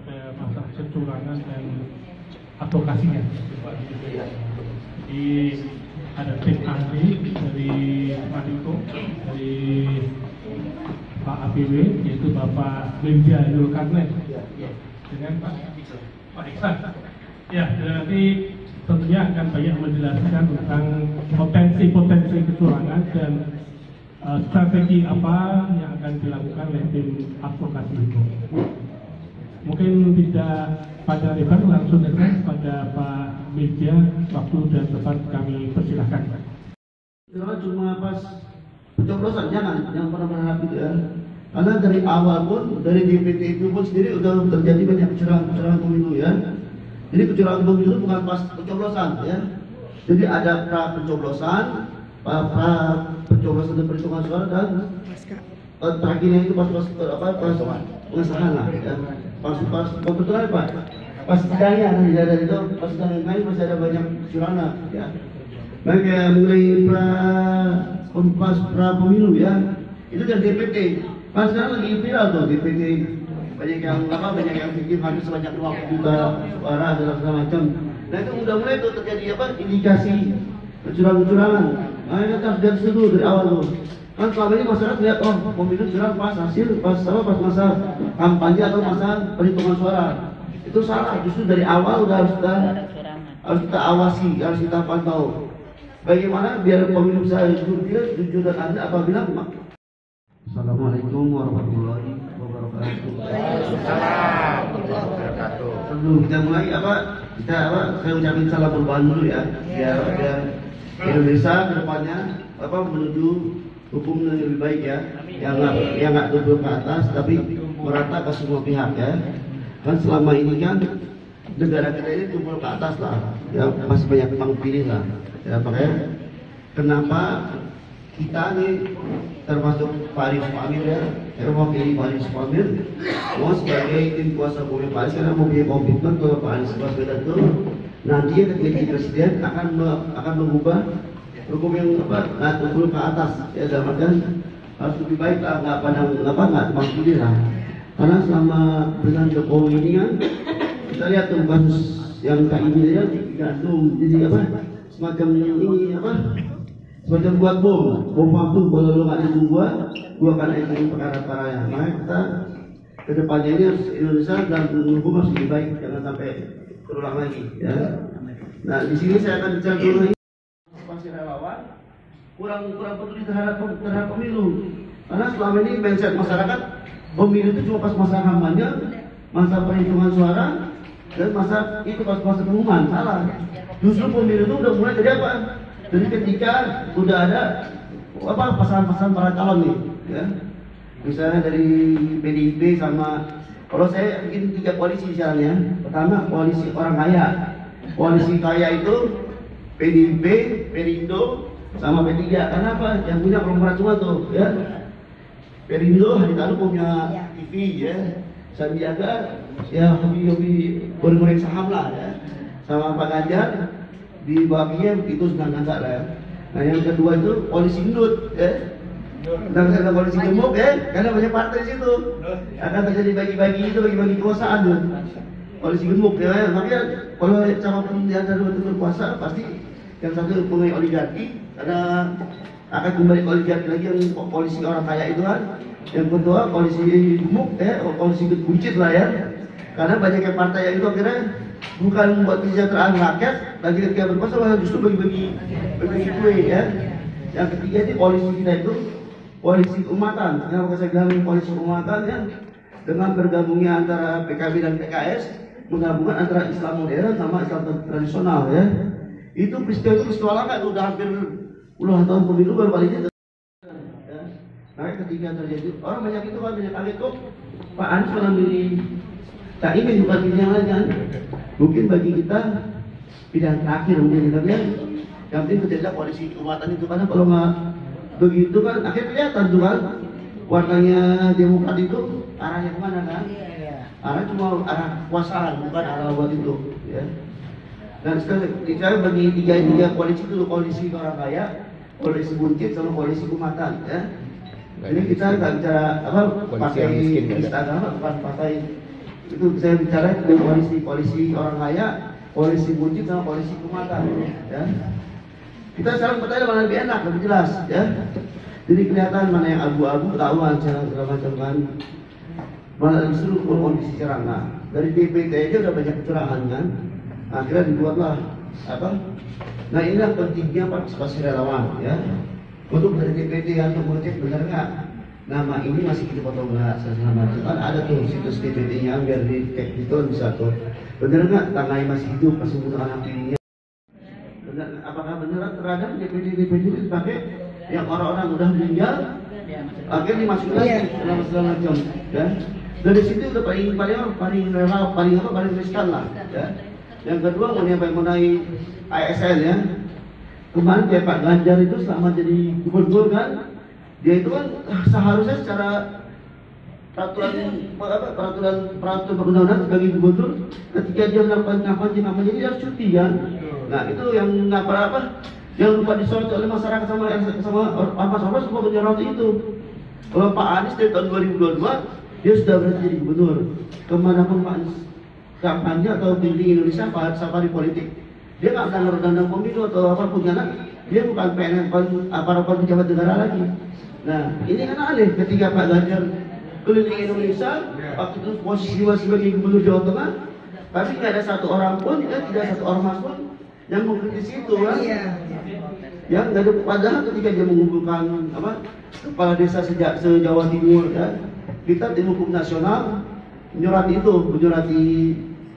pada masalah kecurangan dan advokasinya. Jadi ada tim ahli dari Madiko, dari Pak APW, yaitu Bapak Mirja Zulkarnain, dengan Pak Iksan. Ya, dan nanti tentunya akan banyak menjelaskan tentang potensi-potensi kecurangan dan strategi apa yang akan dilakukan oleh tim advokasi itu. Mungkin tidak pada lebar, langsung saja pada Pak Mirja, waktu dan tempat kami persilahkan. Cuma pas pencoblosan jangan pernah berharap itu ya. Karena dari awal pun dari DPT itu pun sendiri udah terjadi banyak kecurangan pemilu ya. Jadi kecurangan pemilu itu bukan pas pencoblosan ya. Jadi ada pra pencoblosan, pencoblosan dan perhitungan suara dan terakhirnya itu pas pengesahan lah ya. Pas kebetulan Pak. Pas sidangnya nanti ada itu pas sidang lain masih ada banyak kecurangan ya. Baik ya, mulai pra pemilu ya. Itu dari DPT. Kan sekarang lagi viral tuh DPT, banyak yang bikin habis sebanyak 20 juta suara dan segala macam. Nah itu udah mulai tuh terjadi indikasi kecurangan. Nah itu harus dari situ dari awal tuh. Kan selama ini masyarakat lihat pemilu curang pas hasil pas masa kampanye atau masa perhitungan suara. Itu salah, justru dari awal udah harus kita awasi, harus kita pantau. Bagaimana biar pemilu bisa jujur dan adil apabila Assalamualaikum warahmatullahi wabarakatuh. Waalaikumsalam warahmatullahi wabarakatuh. Sebelum kita mulai saya ucapin salam perubahan dulu ya, biar Indonesia kedepannya menuju hukum yang lebih baik ya, yang nggak duduk ke atas tapi merata ke semua pihak ya. Kan selama ini kan negara kita ini tumpul ke atas lah, ya masih banyak pang pilih lah. Ya makanya kenapa kita nih termasuk Pak Aris Pamir ya, saya mewakili Pak Aris Pamir mau sebagai tim kuasa hukum Pak Aris karena mempunyai komitmen kalau Pak Aris Baswedan itu nanti ketika jadi presiden akan mengubah hukum yang tumpul ke atas ya, dalam artian harus lebih baik lah, nggak cuma pilih lah. Karena selama dengan Jokowi ini kan kita lihat tuh kasus yang kayak ini ya digandung jadi semacam ini semacam buat bom waktu kalau lo nggak dibuat gua akan ikut perkara-perkara yang lain. Kita kedepannya ini harus Indonesia dan hukum harus lebih baik, jangan sampai terulang lagi ya. Nah di sini saya akan bicara dulu partisipasi relawan kurang peduli terhadap pemilu, karena selama ini mindset masyarakat pemilu itu cuma pas masa kampanye, masa perhitungan suara dan masa pengumuman. Salah. Justru pemilu itu udah mulai jadi apa? Jadi ketika udah ada pasangan-pasangan para calon nih, ya. Misalnya dari PDIP sama, kalau saya bikin 3 koalisi misalnya. Pertama koalisi orang kaya. Koalisi kaya itu PDIP, Perindo, sama P3. Karena apa? Yang punya konglomerat semua tuh, ya. Perindo hari lalu punya TV, ya. Sandiaga, ya hobi goreng saham lah, ya. Sama Pak Ganjar di bagian itu sedang lah ya. Nah yang kedua itu koalisi gendut ya. Dan ada koalisi gemuk ya, karena banyak partai di situ. Akan terjadi bagi-bagi kekuasaan tuh. Koalisi gemuk ya. Makanya kalau calon di antara dua itu berkuasa pasti yang satu punya oligarki, karena akan kembali oligarki lagi yang koalisi orang kaya itu kan. Yang kedua koalisi gemuk ya, koalisi buncit lah ya. Karena banyaknya partai yang itu akhirnya bukan buat kesejahteraan rakyat, lagi ketika berkuasa malah justru bagi kue ya. Yang ketiga ini koalisi kita itu koalisi keumatan. Kenapa saya bilang koalisi keumatan ya? Dengan bergabungnya antara PKB dan PKS, menggabungkan antara Islam modern sama Islam tradisional ya. Itu peristiwa lama itu udah hampir puluhan tahun pemilu baru kali ini. Ya. Nah ketika terjadi orang banyak itu kan banyak kaget kok Pak Anies malah milih tak ingin bukan pilihan lain kan. Mungkin bagi kita pilihan terakhir mungkin, tapi yang penting terjadi koalisi keumatan itu, karena kalau nggak begitu kan akhirnya kelihatan tuh kan warnanya Demokrat itu arahnya kemana kan? Arah cuma arah kekuasaan, bukan arah buat itu ya. Dan sekarang bagi tiga koalisi itu, koalisi orang kaya, koalisi buncit sama koalisi keumatan ya. Ini kita nggak bicara partai istana, bukan partai Itu saya bicara itu koalisi orang kaya, koalisi buncit sama koalisi kemakan, ya. Kita sekarang bertanya mana lebih enak, lebih jelas, ya. Jadi kelihatan mana yang abu-abu, ketahuan segala macam kan. Mana justru kondisi cerana. Dari DPT aja udah banyak kecurangan kan. Akhirnya dibuatlah apa? Nah inilah pentingnya partisipasi relawan, ya. Untuk dari DPT yang mengecek benar nggak nama ini masih kita foto nggak segala macam kan ada tuh situs DPT-nya biar dicek itu bisa tuh benar nggak tangannya masih hidup masih menggunakan hak pilihnya. Benar, apakah benar terhadap DPD itu dipakai yang orang-orang udah meninggal akhirnya dimasukin lagi segala macam, ya. Dari situ udah paling riskan lah, ya. Yang kedua mengenai ASN, ya. Kemarin kayak Pak Ganjar itu selama jadi gubernur kan, dia itu kan seharusnya secara peraturan perundang-undangan sebagai gubernur ketika dia melakukan kampanye dia harus cuti kan. Nah itu yang yang lupa disorot oleh masyarakat sama ormas semua menyoroti itu. Kalau Pak Anies dari tahun 2022 dia sudah berhenti jadi gubernur. Kemanapun Pak Anies kampanye atau keliling Indonesia safari politik, dia nggak melanggar undang-undang pemilu atau apapun karena dia bukan PNS aparat pejabat negara lagi. Nah ini kan aneh ketika Pak Ganjar keliling Indonesia waktu itu posisi masih sebagai gubernur Jawa Tengah, tapi nggak ada satu orang pun, tidak satu ormas pun yang mengkritisi itu kan. Yang nggak ada, padahal ketika dia mengumpulkan kepala desa se-Jawa Timur, ya, kita tim hukum nasional menyurati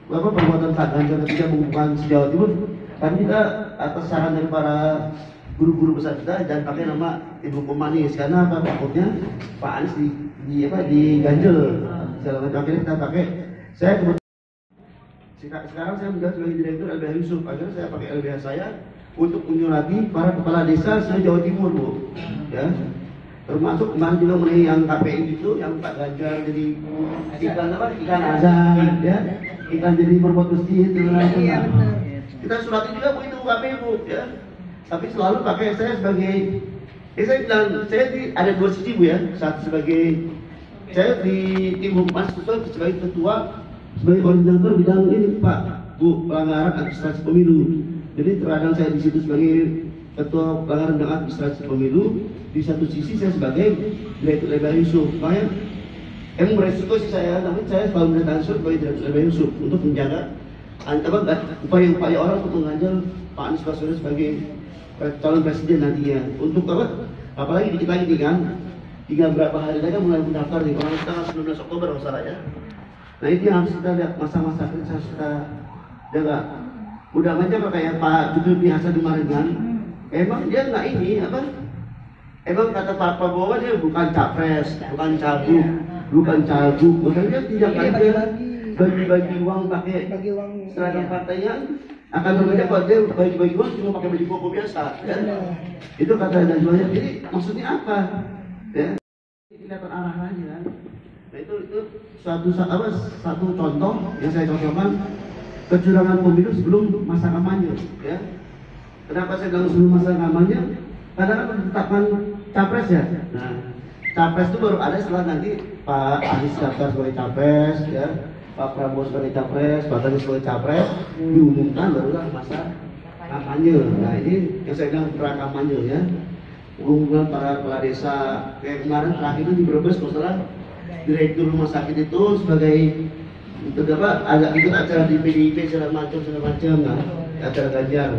perbuatan Pak Ganjar ketika mengumpulkan se-Jawa Timur. Tapi kita atas saran dari para guru-guru besar kita jangan pakai nama tim hukum manis karena apa, takutnya Pak Anies diganjel segala macam. Akhirnya kita pakai sekarang saya menjabat sebagai direktur LBH Yusuf. Akhirnya saya pakai LBH saya untuk menyurati para kepala desa se-Jawa Timur, Bu, ya. Termasuk kemarin juga mengenai yang KPI itu, yang Pak Ganjar jadi ikan azan, ya, ikan jadi berbuat masjid itu. Kita surati juga Bu itu KPI, Bu, ya. Tapi selalu pakai saya sebagai saya bilang ada dua sisi, Bu, ya. Satu sebagai saya di tim hukum sebagai ketua, sebagai koordinator bidang ini Pak, Bu, pelanggaran administrasi pemilu. Jadi terkadang saya di situ sebagai ketua pelanggaran dan administrasi pemilu, di satu sisi saya sebagai direktur LBH Yusuf. Makanya emang beresiko sih saya, tapi saya selalu mendatangi sebagai direktur LBH Yusuf untuk menjaga upaya orang untuk mengajak Pak Anies Baswedan sebagai calon presiden nantinya. Untuk apalagi dikit lagi nih kan, tinggal berapa hari lagi mulai mendaftar nih, orang tanggal 19 Oktober kalau salah, ya. Nah itu yang harus kita lihat, masa-masa kritis harus kita jaga. Udah macam kayak Pak Zulkifli Hasan kemarin kan, emang dia nggak emang kata Pak Prabowo dia bukan capres, bukan cagup, bukan dia tidak bagi-bagi uang pakai seragam partainya. Akan berbeda kalau dia bagi-bagi uang cuma pakai baju koko biasa, ya. Itu kata Najwa. Jadi maksudnya apa? Ya, kelihatan arahnya kan. Nah itu satu contoh yang saya contohkan kecurangan pemilu sebelum masa kampanye, ya. Kenapa saya bilang sebelum masa kampanye? Karena kan menetapkan capres, ya. Nah, capres itu baru ada setelah nanti Pak Anies daftar sebagai capres, ya. Pak Prabowo sebagai capres, Pak Anies sebagai capres, diumumkan barulah masa kampanye. Nah ini yang saya bilang pra kampanye, ya. Hubungan para kepala desa kayak kemarin terakhir itu di Brebes, kalau salah direktur rumah sakit itu sebagai agak ikut acara di PDIP segala macam, nah, acara Ganjar.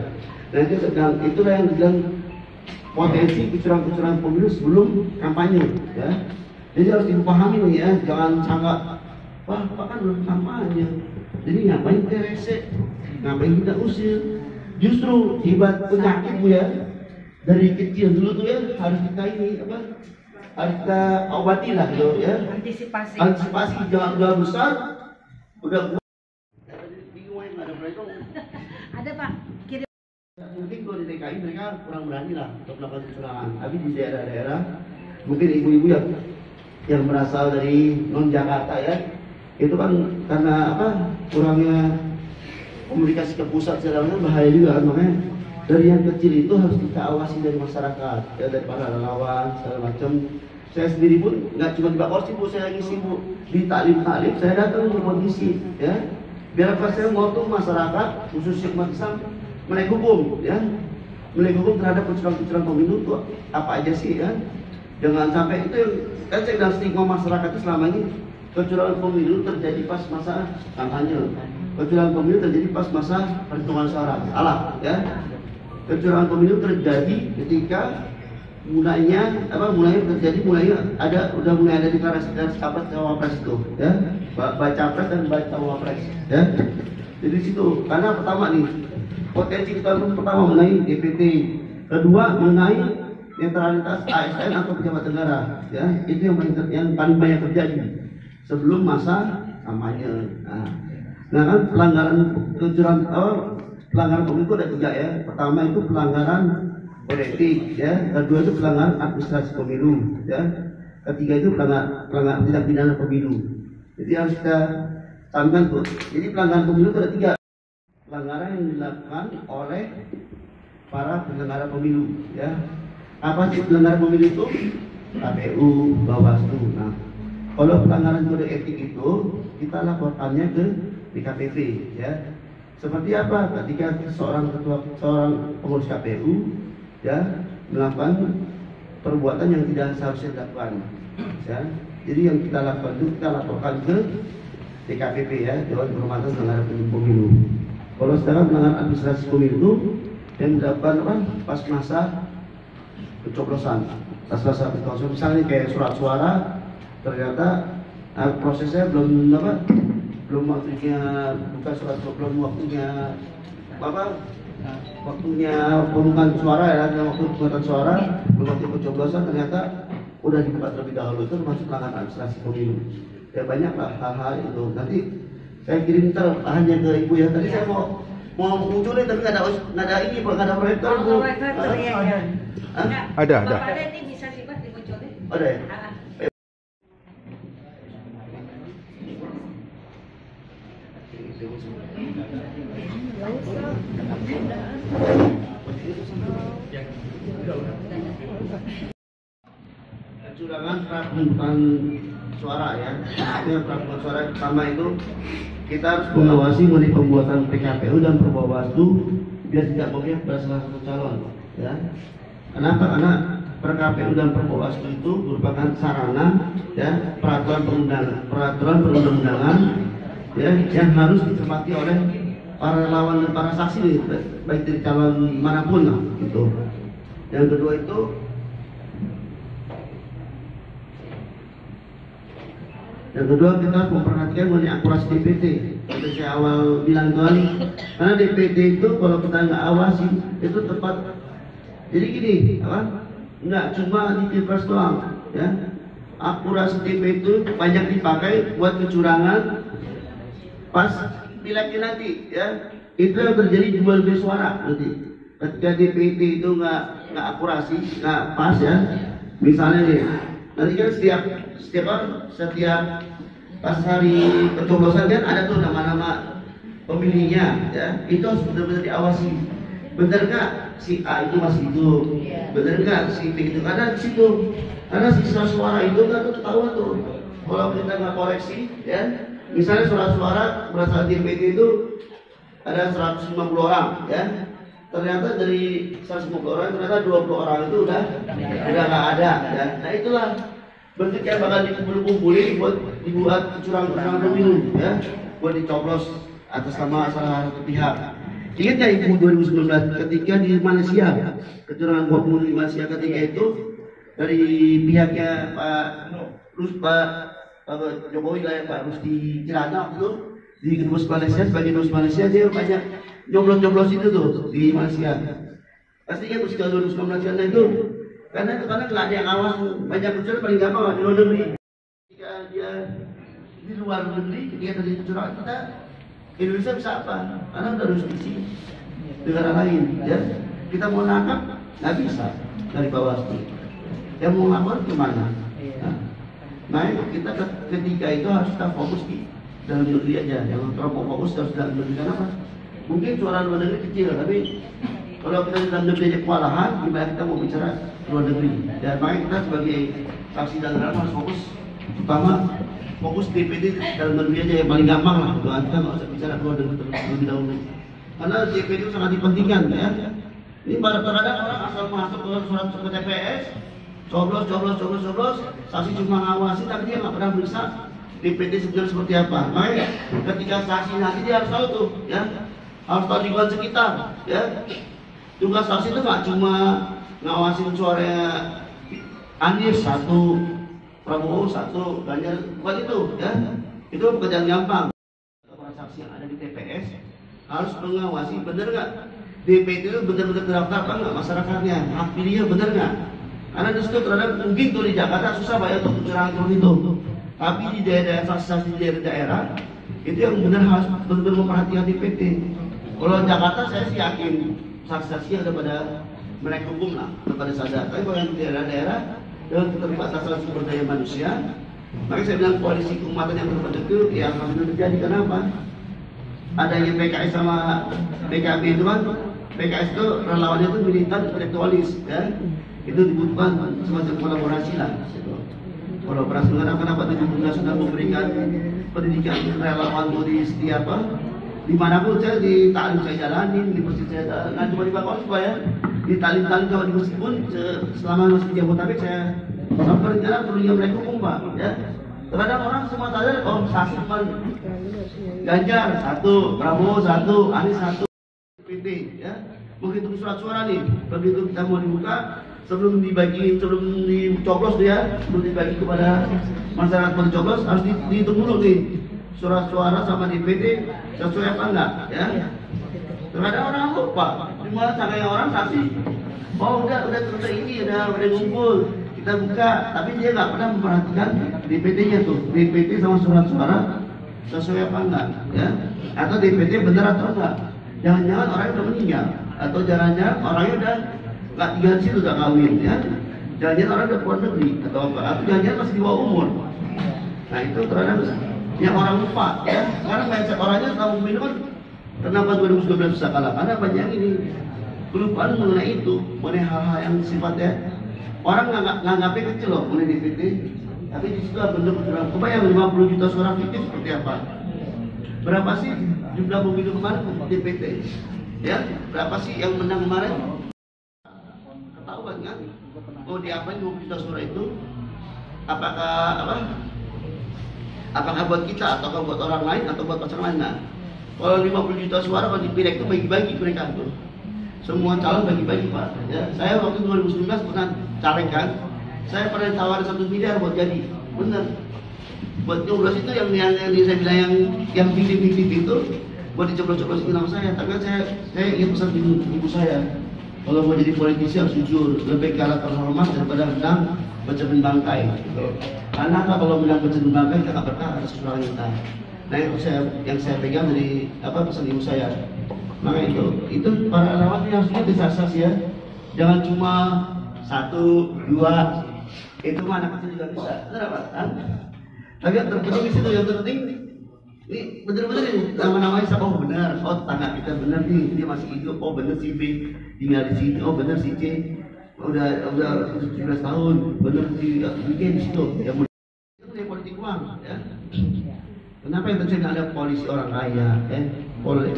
Nah itu sedang itulah yang bilang potensi kecurangan pemilu sebelum kampanye, ya. Jadi harus dipahami nih, ya, jangan sangat wah Pak kan belum kampanye, jadi ngapain kita rese, ngapain kita usir. Justru hebat penyakit, Bu, ya. Dari kecil dulu tuh, ya, harus kita harus kita obati lah gitu, ya. Antisipasi jangan besar udah bingung yang ada mereka. Ada Pak, kirim. Mungkin kalau di DKI mereka kurang berani lah untuk melakukan kecurangan. Tapi di daerah-daerah mungkin ibu-ibu yang berasal dari non Jakarta, ya, itu kan karena kurangnya komunikasi ke pusat segala macam bahaya juga, makanya dari yang kecil itu harus kita awasi dari masyarakat, ya, dari para relawan segala macam. Saya sendiri pun nggak cuma di Bakorsi, Bu, saya ngisi, Bu, di taklim saya datang untuk ngisi, ya. Biar apa, saya ngotong masyarakat khususnya umat Islam melek hukum, ya, melek hukum terhadap kecurangan pemilu itu apa aja sih, ya. Jangan sampai itu yang kan saya bilang stigma masyarakat itu selama ini kecurangan pemilu terjadi pas masa kampanye, kecurangan pemilu terjadi pas masa perhitungan suara, salah, ya. Kecurangan pemilu terjadi ketika mulainya ada deklarasi capres cawapres itu, ya, baca pres dan baca cawapres, ya. Jadi situ karena pertama nih potensi kita pertama mengenai DPT, kedua mengenai netralitas ASN atau pejabat negara, ya, itu yang paling banyak terjadi sebelum masa kampanye. Nah kan pelanggaran pemilu itu ada 3, ya. Pertama itu pelanggaran kode etik, ya. Kedua itu pelanggaran administrasi pemilu, ya. Ketiga itu pelanggaran tindak pidana pemilu. Jadi harus kita tambahkan tuh. Jadi pelanggaran pemilu itu ada 3. Pelanggaran yang dilakukan oleh para penyelenggara pemilu, ya. Apa sih pelanggaran pemilu itu? KPU, Bawaslu. Nah, kalau pelanggaran kode etik itu kita laporkannya ke DKPP, ya. Seperti apa? Ketika seorang pengurus KPU, ya, melakukan perbuatan yang tidak seharusnya dilakukan, ya. Jadi yang kita lakukan itu kita laporkan ke DKPP, ya, Dewan Kehormatan Penyelenggara Pemilu. Kalau sekarang pelanggaran administrasi pemilu itu yang dilakukan pas masa pencoblosan, misalnya kayak surat suara ternyata prosesnya belum waktunya bukan surat, belum waktunya waktunya pemungutan suara, ya, waktu pemungutan suara belum waktu pencoblosan ternyata udah dibuka terlebih dahulu, itu termasuk pelanggaran administrasi pemilu. Ya banyaklah hal-hal itu. Nanti saya kirim bahannya ke Ibu, ya. Tadi saya mau munculin tapi nggak ada ini, nggak ada proyektor, Bu. Ada. Bapak ada ini bisa sih Pak dimunculin. Ada, ya. Kecurangan pemungutan suara, ya. Artinya pemungutan suara pertama itu kita harus mengawasi mengenai pembuatan PKPU dan Perbawaslu biar tidak memihak pada salah satu calon, ya. Kenapa? Karena PKPU dan Perbawaslu itu merupakan sarana, ya, peraturan perundang-undangan, ya, yang harus ditepati oleh para relawan dan para saksi, baik dari calon manapun lah, gitu. Yang kedua itu kita harus memperhatikan mengenai akurasi DPT. Seperti saya awal bilang tadi, karena DPT itu kalau kita nggak awasi itu tepat. Jadi gini, nggak cuma di Pilpres doang, ya. Akurasi DPT itu banyak dipakai buat kecurangan pas pileknya nanti, ya. Itu yang terjadi jual beli suara nanti. Ketika DPT itu nggak akurasi, nggak pas, ya. Misalnya nih, nanti kan setiap pas hari pencoblosan kan ada tuh nama-nama pemilihnya, ya. Itu harus benar-benar diawasi. Benar nggak si A itu masih hidup? Benar nggak si B itu? Karena di situ, karena sisa suara itu kan tuh ketahuan tuh. Kalau kita nggak koreksi, ya. Misalnya suara berasal DPT itu ada 150 orang, ya. Ternyata dari 150 orang ternyata 20 orang itu udah nggak ada, ya. Nah itulah bentuk yang bakal dikumpul-kumpulin buat dibuat kecurangan pemilu, ya, buat dicoblos atas nama salah satu pihak. Ingat nggak Ibu 2019 ketika di Malaysia kecurangan pemilu di Malaysia ketika itu dari pihaknya Pak Jokowi lah, ya, Pak Rusdi Kirana itu di Dubes Malaysia, sebagai Dubes Malaysia dia banyak nyoblos itu tuh di Malaysia. Pastinya peristiwa 2019 itu karena nggak ada yang awas, banyak kecurangan paling gampang di luar negeri. Ketika dia di luar negeri, ketika terjadi kecurangan, kita Indonesia bisa apa? Karena udah jurisdiksi negara lain, ya. Kita mau nangkap nggak bisa dari Bawaslu. Yang mau lapor kemana? Nah, kita ketika itu harus kita fokus di dalam negeri aja. Yang kalau mau fokus harus dalam negeri, kenapa? Mungkin suara luar negeri kecil, tapi kalau kita di dalam negeri aja kewalahan, gimana kita mau bicara luar negeri? Dan makanya kita sebagai saksi dan relawan harus fokus, pertama fokus DPD dalam negeri aja yang paling gampang lah. Kita nggak usah bicara keluar dari terlebih dahulu. Karena DPD itu sangat dipentingkan ya. Ini kadang-kadang orang asal masuk ke surat ke TPS, coblos, saksi cuma ngawasi tapi dia nggak pernah periksa DPD sebenarnya seperti apa. Makanya ketika saksi nanti dia harus tahu tuh ya, harus tahu lingkungan sekitar ya. Tugas saksi itu nggak cuma ngawasin suaranya Anies satu, Prabowo satu, Ganjar, bukan itu ya. Itu pekerjaan gampang. Para saksi yang ada di TPS harus mengawasi benar nggak DPD itu benar-benar terdaftar apa nggak masyarakatnya, hak pilihnya benar nggak. Karena di situ terhadap mungkin tuh di Jakarta susah banyak untuk kecurangan itu. Tapi di daerah saksi di daerah itu yang benar harus benar-benar memperhatikan DPD. Kalau Jakarta saya sih yakin saksi-saksi yang ada pada mereka hukum lah, kepada sadar. Tapi kalau yang di daerah-daerah dengan keterbatasan sumber daya manusia, maka saya bilang koalisi keumatan yang terbentuk itu ya alhamdulillah terjadi. Kenapa? Adanya PKS sama PKB itu kan, PKS itu relawannya itu militan intelektualis ya. Itu dibutuhkan semacam kolaborasi lah. Kolaborasi kenapa 17 sudah memberikan pendidikan relawan di setiap dimanapun saya di taklim saya jalanin, di masjid saya jalanin, nah cuma di Bakau supaya di taklim kalau di masjid pun selama masih di Jabodetabek saya sampai rencana perlunya mereka hukum Pak ya. Terkadang orang semua sadar saksi cuma Ganjar satu, Prabowo satu, Anies satu, PT ya. Begitu surat suara nih, begitu kita mau dibuka sebelum dicoblos dia, sebelum dibagi kepada masyarakat pencoblos harus dihitung dulu nih surat suara sama DPD sesuai apa enggak ya. Terkadang orang lupa, cuma sampai orang saksi, oh udah ini udah ngumpul, kita buka, tapi dia nggak pernah memperhatikan DPD-nya tuh, DPD sama surat suara sesuai apa enggak ya, atau DPD benar atau enggak. Jangan-jangan orangnya udah meninggal, atau jangan-jangan orangnya udah nggak tinggal di situ, udah kawin ya, jangan-jangan orang udah keluar negeri atau apa, atau jangan-jangan masih di bawah umur. Nah itu terkadang yang orang lupa ya. Sekarang mindset orangnya tahu pemilu kan, kenapa 2019 bisa kalah? Karena banyak ini kelupaan mengenai itu, mengenai hal-hal yang sifatnya orang nganggapnya kecil loh mengenai DPD, tapi di situ benar-benar kebayang 50 juta suara fiktif seperti apa. Berapa sih jumlah pemilu kemarin DPD? Ya, berapa sih yang menang kemarin? Ketahuan kan? Oh diapain 50 juta suara itu? Apakah buat kita atau buat orang lain atau buat pasangan lain? Nah, kalau 50 juta suara kalau dipilih itu bagi-bagi mereka tuh. Semua calon bagi-bagi Pak. Ya, saya waktu 2019 pernah caleg kan. Saya pernah tawarin 1 miliar buat jadi. Bener. Buat nyoblos itu yang saya bilang yang fiktif itu buat dicoblos-coblosin nama saya. Tapi saya ingin pesan ibu saya. Kalau mau jadi politisi harus jujur, lebih kalah terhormat daripada menang bercermin bangkai. Gitu. Karena kalau menang bercermin bangkai kita nggak berkah atas kecurangan kita. Nah itu yang saya pegang dari pesan ibu saya. Maka itu para relawan harus lihat disasas ya. Jangan cuma 1, 2, itu mah anak kecil juga bisa. Benar Pak? Tapi yang terpenting di situ, yang terpenting ini benar-benar nih nama-namanya siapa? Oh benar, oh tetangga kita benar nih, dia masih hidup. Oh benar si B tinggal di sini. Oh benar si C udah 17 tahun. Benar si B di situ. Ya itu politik uang ya. Kenapa yang terjadi ada polisi orang kaya,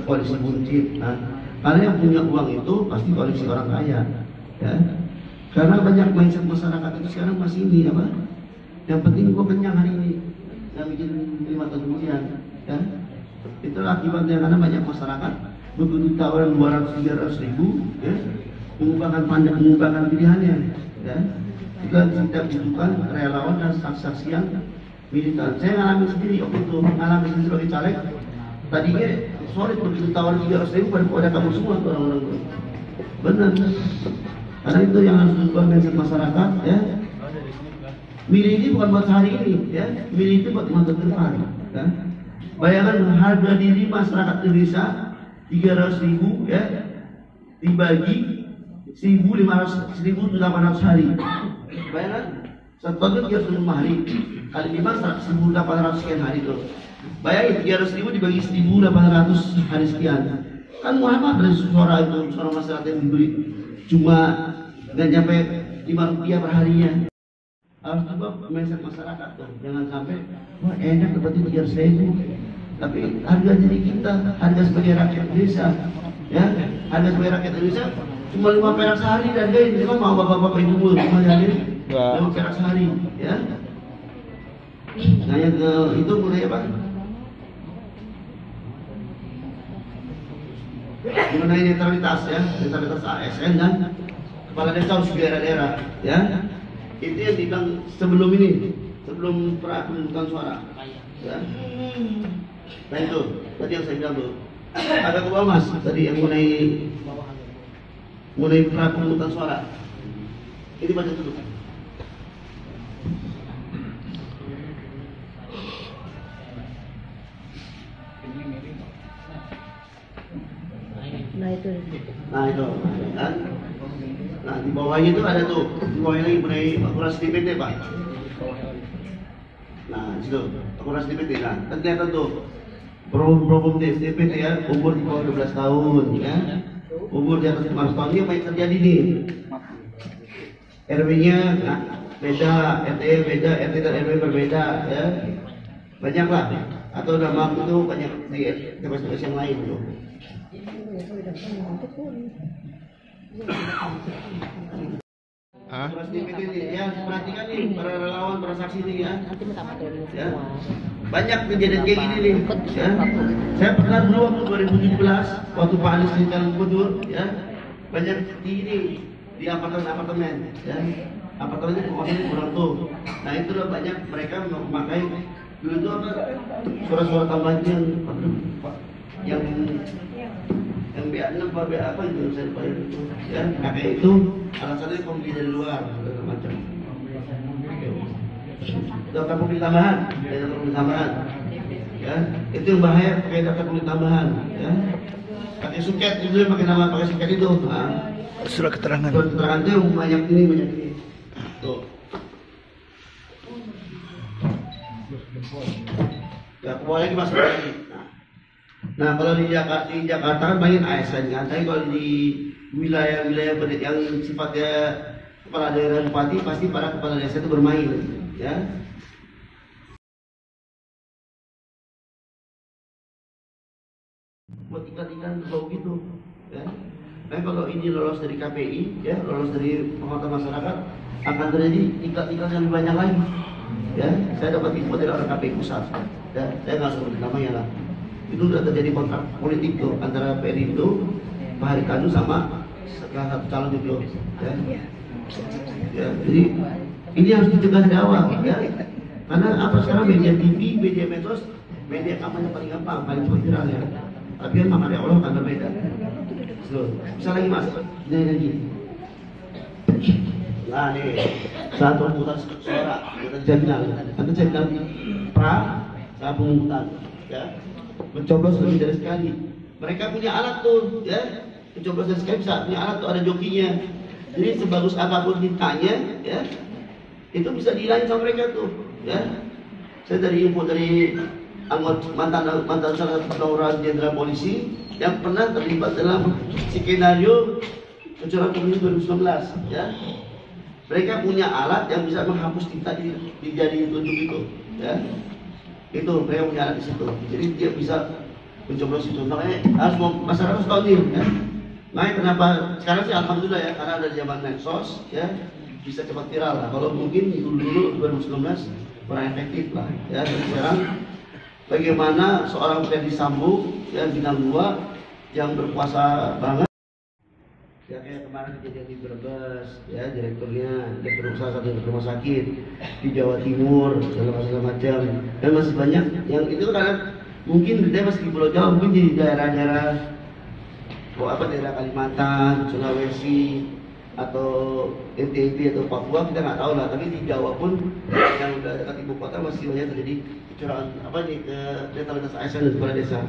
polisi buncit? Nah, karena yang punya uang itu pasti polisi orang kaya, ya. Karena banyak mindset masyarakat itu sekarang masih ini apa? Yang penting gua kenyang hari ini, yang bikin 5 tahun kemudian, ya. Itulah akibatnya karena banyak masyarakat begitu tawaran 200-300 ribu, ya, mengubahkan pilihannya, ya. Juga tidak dibutuhkan relawan dan saksi-saksi yang militan. Saya ngalamin sendiri waktu itu, ngalamin sendiri sebagai caleg. Tadinya sorry begitu tawaran 300 ribu pada kabur semua tuh orang-orang itu. Benar. Karena itu yang harus diubah mindset masyarakat, ya. Milih ini bukan buat hari ini, ya. Milih itu buat masa depan, ya. Bayangkan harga diri masyarakat Indonesia 300 ribu, ya, dibagi 1.800 hari. Bayangkan satu tahun 305 hari kali 5 1.800 sekian hari itu. Bayangin 300 ribu dibagi 1.800 hari sekian. Kan Muhammad dari suara itu, suara masyarakat yang diberi cuma nggak nyampe 5 rupiah per harinya. harus juga mindset masyarakat tuh. Jangan sampai wah enak dapat 300.000, tapi harga diri kita, harga sebagai rakyat Indonesia, ya, harga sebagai rakyat Indonesia cuma 5 perak sehari dan ini memang mau bapak-bapak ibu cuma jadi 5 perak sehari, ya. Nah yang ke itu mulai apa? Mengenai netralitas ya, netralitas ASN dan kepala desa harus di daerah-daerah, ya. Itu yang dibilang sebelum ini, sebelum pemungutan suara, ya. Nah itu tadi yang saya bilang tuh, agak ke bawah mas, tadi yang mengenai pemungutan suara. Ini baca dulu. Nah itu kan? Nah di bawahnya itu ada tuh, di bawahnya lagi mengenai akurasi DPT pak. Nah di situ akurasi DPT, nah kan kelihatan tuh problem DPT ya, umur di bawah 12 tahun, ya, umur di atas 15 tahun ini apa yang terjadi nih? RW-nya nah, beda, RT beda, RT dan RW berbeda, ya, banyak lah, atau nama itu banyak di TPS yang lain tuh. DPT nih, ya perhatikan nih para relawan, para saksi nih ya. Ya. Banyak kejadian kayak gini nih. Ya. Saya pernah dulu waktu 2017 waktu Pak Anies jadi calon gubernur, ya, banyak di ini di apartemen, ya. Apartemen itu pokoknya kurang tuh. Nah itulah banyak mereka memakai dulu itu apa suara-suara tambahan yang BA6 apa BA apa itu saya lupa itu, ya. Pakai itu alasannya pembeli dari luar segala macam. Daftar pembeli tambahan, ya. Itu yang bahaya pakai daftar pembeli tambahan, ya. Pakai suket itu yang pakai nama pakai suket itu. Nah, Surat keterangan. surat keterangan itu yang banyak ini. Tuh. Ya, keluar lagi masuk lagi. Nah, kalau di Jakarta kan banyak ASN kan, tapi kalau di wilayah-wilayah yang sifatnya kepala daerah bupati pasti para kepala desa itu bermain, ya. Buat ikan-ikan bau gitu, ya. Nah, kalau ini lolos dari KPI, ya, lolos dari penguatan masyarakat, akan terjadi ikan-ikan yang lebih banyak lagi, ya. Saya dapat info dari orang KPI pusat, ya. Saya nggak sebut namanya lah. Itu sudah terjadi kontrak politik tuh antara Perindo, Pak Harikanu sama salah satu calon juga, ya. Ya, jadi ini harus dicegah dari awal, ya. Karena apa sekarang media TV, media medsos, media kampanye paling gampang, paling cepat viral, ya. Tapi kan makanya Allah akan berbeda. So, bisa lagi mas, ini lagi. Nah nih, saat pemungutan suara, saya bilang saat pemungutan, ya. Mencoblos lebih dari sekali. Mereka punya alat tuh, ya. Mencoblos dari sekali bisa punya alat tuh, ada jokinya. Jadi sebagus apapun ditanya, ya, itu bisa dihilangin sama mereka tuh, ya. Saya dari info dari mantan salah satu perwira jenderal polisi yang pernah terlibat dalam skenario kecurangan pemilu 2019, ya. Mereka punya alat yang bisa menghapus tinta di jari tunjuk itu, ya. Itu mereka punya alat di situ, jadi dia bisa mencoblos itu. Makanya harus masyarakat harus tahu nih, ya. Makanya kenapa sekarang sih alhamdulillah ya, karena ada zaman medsos, ya, bisa cepat viral lah. Kalau mungkin dulu 2019 kurang efektif lah, ya. Dan sekarang bagaimana seorang Ferdy Sambo yang bintang 2 yang berkuasa banget, ya, kayak kemarin kejadian di Brebes, ya, direkturnya salah satu rumah sakit di Jawa Timur segala macam, dan masih banyak yang itu karena mungkin kita masih di Pulau Jawa, mungkin di daerah-daerah daerah Kalimantan, Sulawesi atau NTB atau Papua kita nggak tahu lah, tapi di Jawa pun yang udah dekat ibu kota masih banyak terjadi kecurangan ke netralitas ASN dan kepala desa.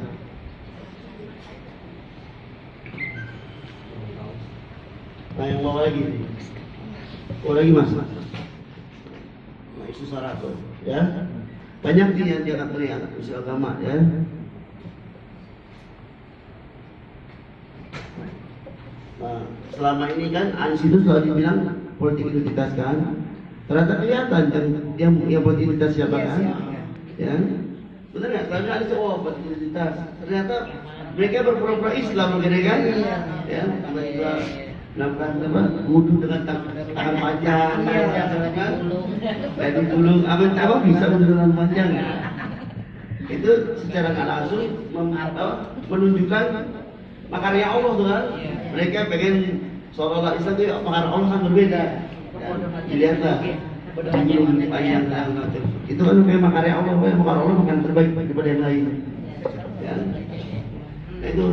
Nah yang bawa lagi, mas. Nah isu sara tuh, ya. Banyak nih yang diangkat oleh isu agama, ya. Nah selama ini kan Anies itu selalu dibilang politik identitas kan, ternyata kelihatan yang buat identitas siapa kan? Ya, benar nggak? Karena ada cowok buat identitas. Ternyata mereka berpura-pura Islam, gitu kan? Ya, tiba-tiba melakukan apa? Wudhu dengan tangan panjang, kan? Lagi dulu, apa bisa wudhu dengan panjang? Itu secara nggak langsung menunjukkan makarya Allah tuh kan? Mereka pengen seolah-olah Islam itu makarya Allah kan berbeda. Dilihatlah. Itu kan kayak makarya Allah, makarya Allah bukan terbaik daripada yang lain. Ya. Itu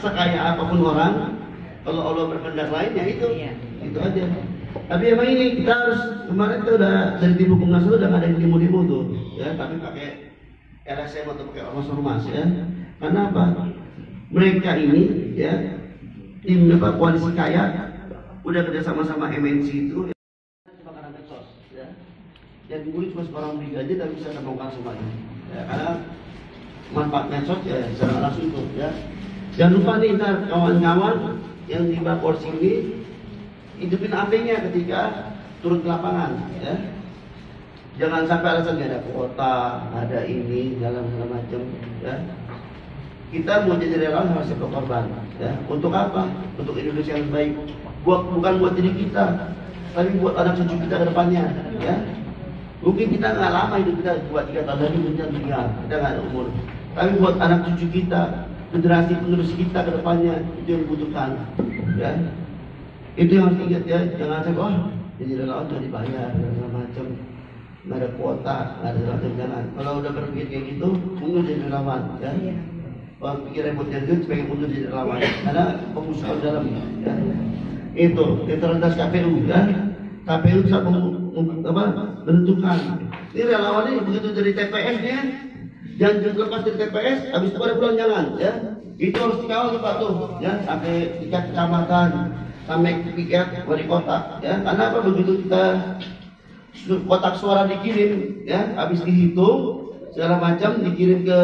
sekaya apapun orang, kalau Allah berkehendak lain ya itu aja. Tapi emang ini kita harus, kemarin kita udah dari tim hukum nasional udah nggak ada yang demo tuh, ya. Tapi pakai LSM atau pakai ormas ya. Karena apa? Mereka ini ya tim koalisi kaya udah kerja sama-sama MNC itu. Yang dibully cuma seorang brigadir tapi bisa terbongkar semuanya. Ya, karena manfaat medsos ya secara langsung itu ya. Jangan lupa nih ntar kawan-kawan yang di Bapors ini hidupin AP-nya ketika turun ke lapangan ya. Jangan sampai alasan nggak ada kuota, ada ini segala macam ya. Kita mau jadi relawan harus siap korban ya. Untuk apa? Untuk Indonesia yang baik. Bukan buat diri kita, tapi buat anak cucu kita ke depannya ya. Mungkin kita nggak lama hidup kita 2-3 tahun lagi kita meninggal, kita nggak ada umur. Tapi buat anak cucu kita, generasi penerus kita ke depannya itu yang dibutuhkan, ya. Itu yang harus ingat ya, jangan sampai jadi relawan nggak dibayar segala macam, nggak ada kuota, nggak ada macam jangan. Kalau udah berpikir kayak gitu, mundur jadi relawan, ya. Kalau pikir repot jadi sebagai mundur jadi relawan, karena pengusaha dalam, ya. Itu netralitas KPU, ya. KPU bisa menentukan. Ini relawan ini begitu dari TPS-nya, jangan lepas dari TPS, habis itu pada pulang jangan, ya. Itu harus dikawal Pak tuh, ya, sampai tingkat kecamatan, sampai tingkat wali kota, ya. Karena apa? Begitu kita kotak suara dikirim, ya, habis dihitung segala macam dikirim ke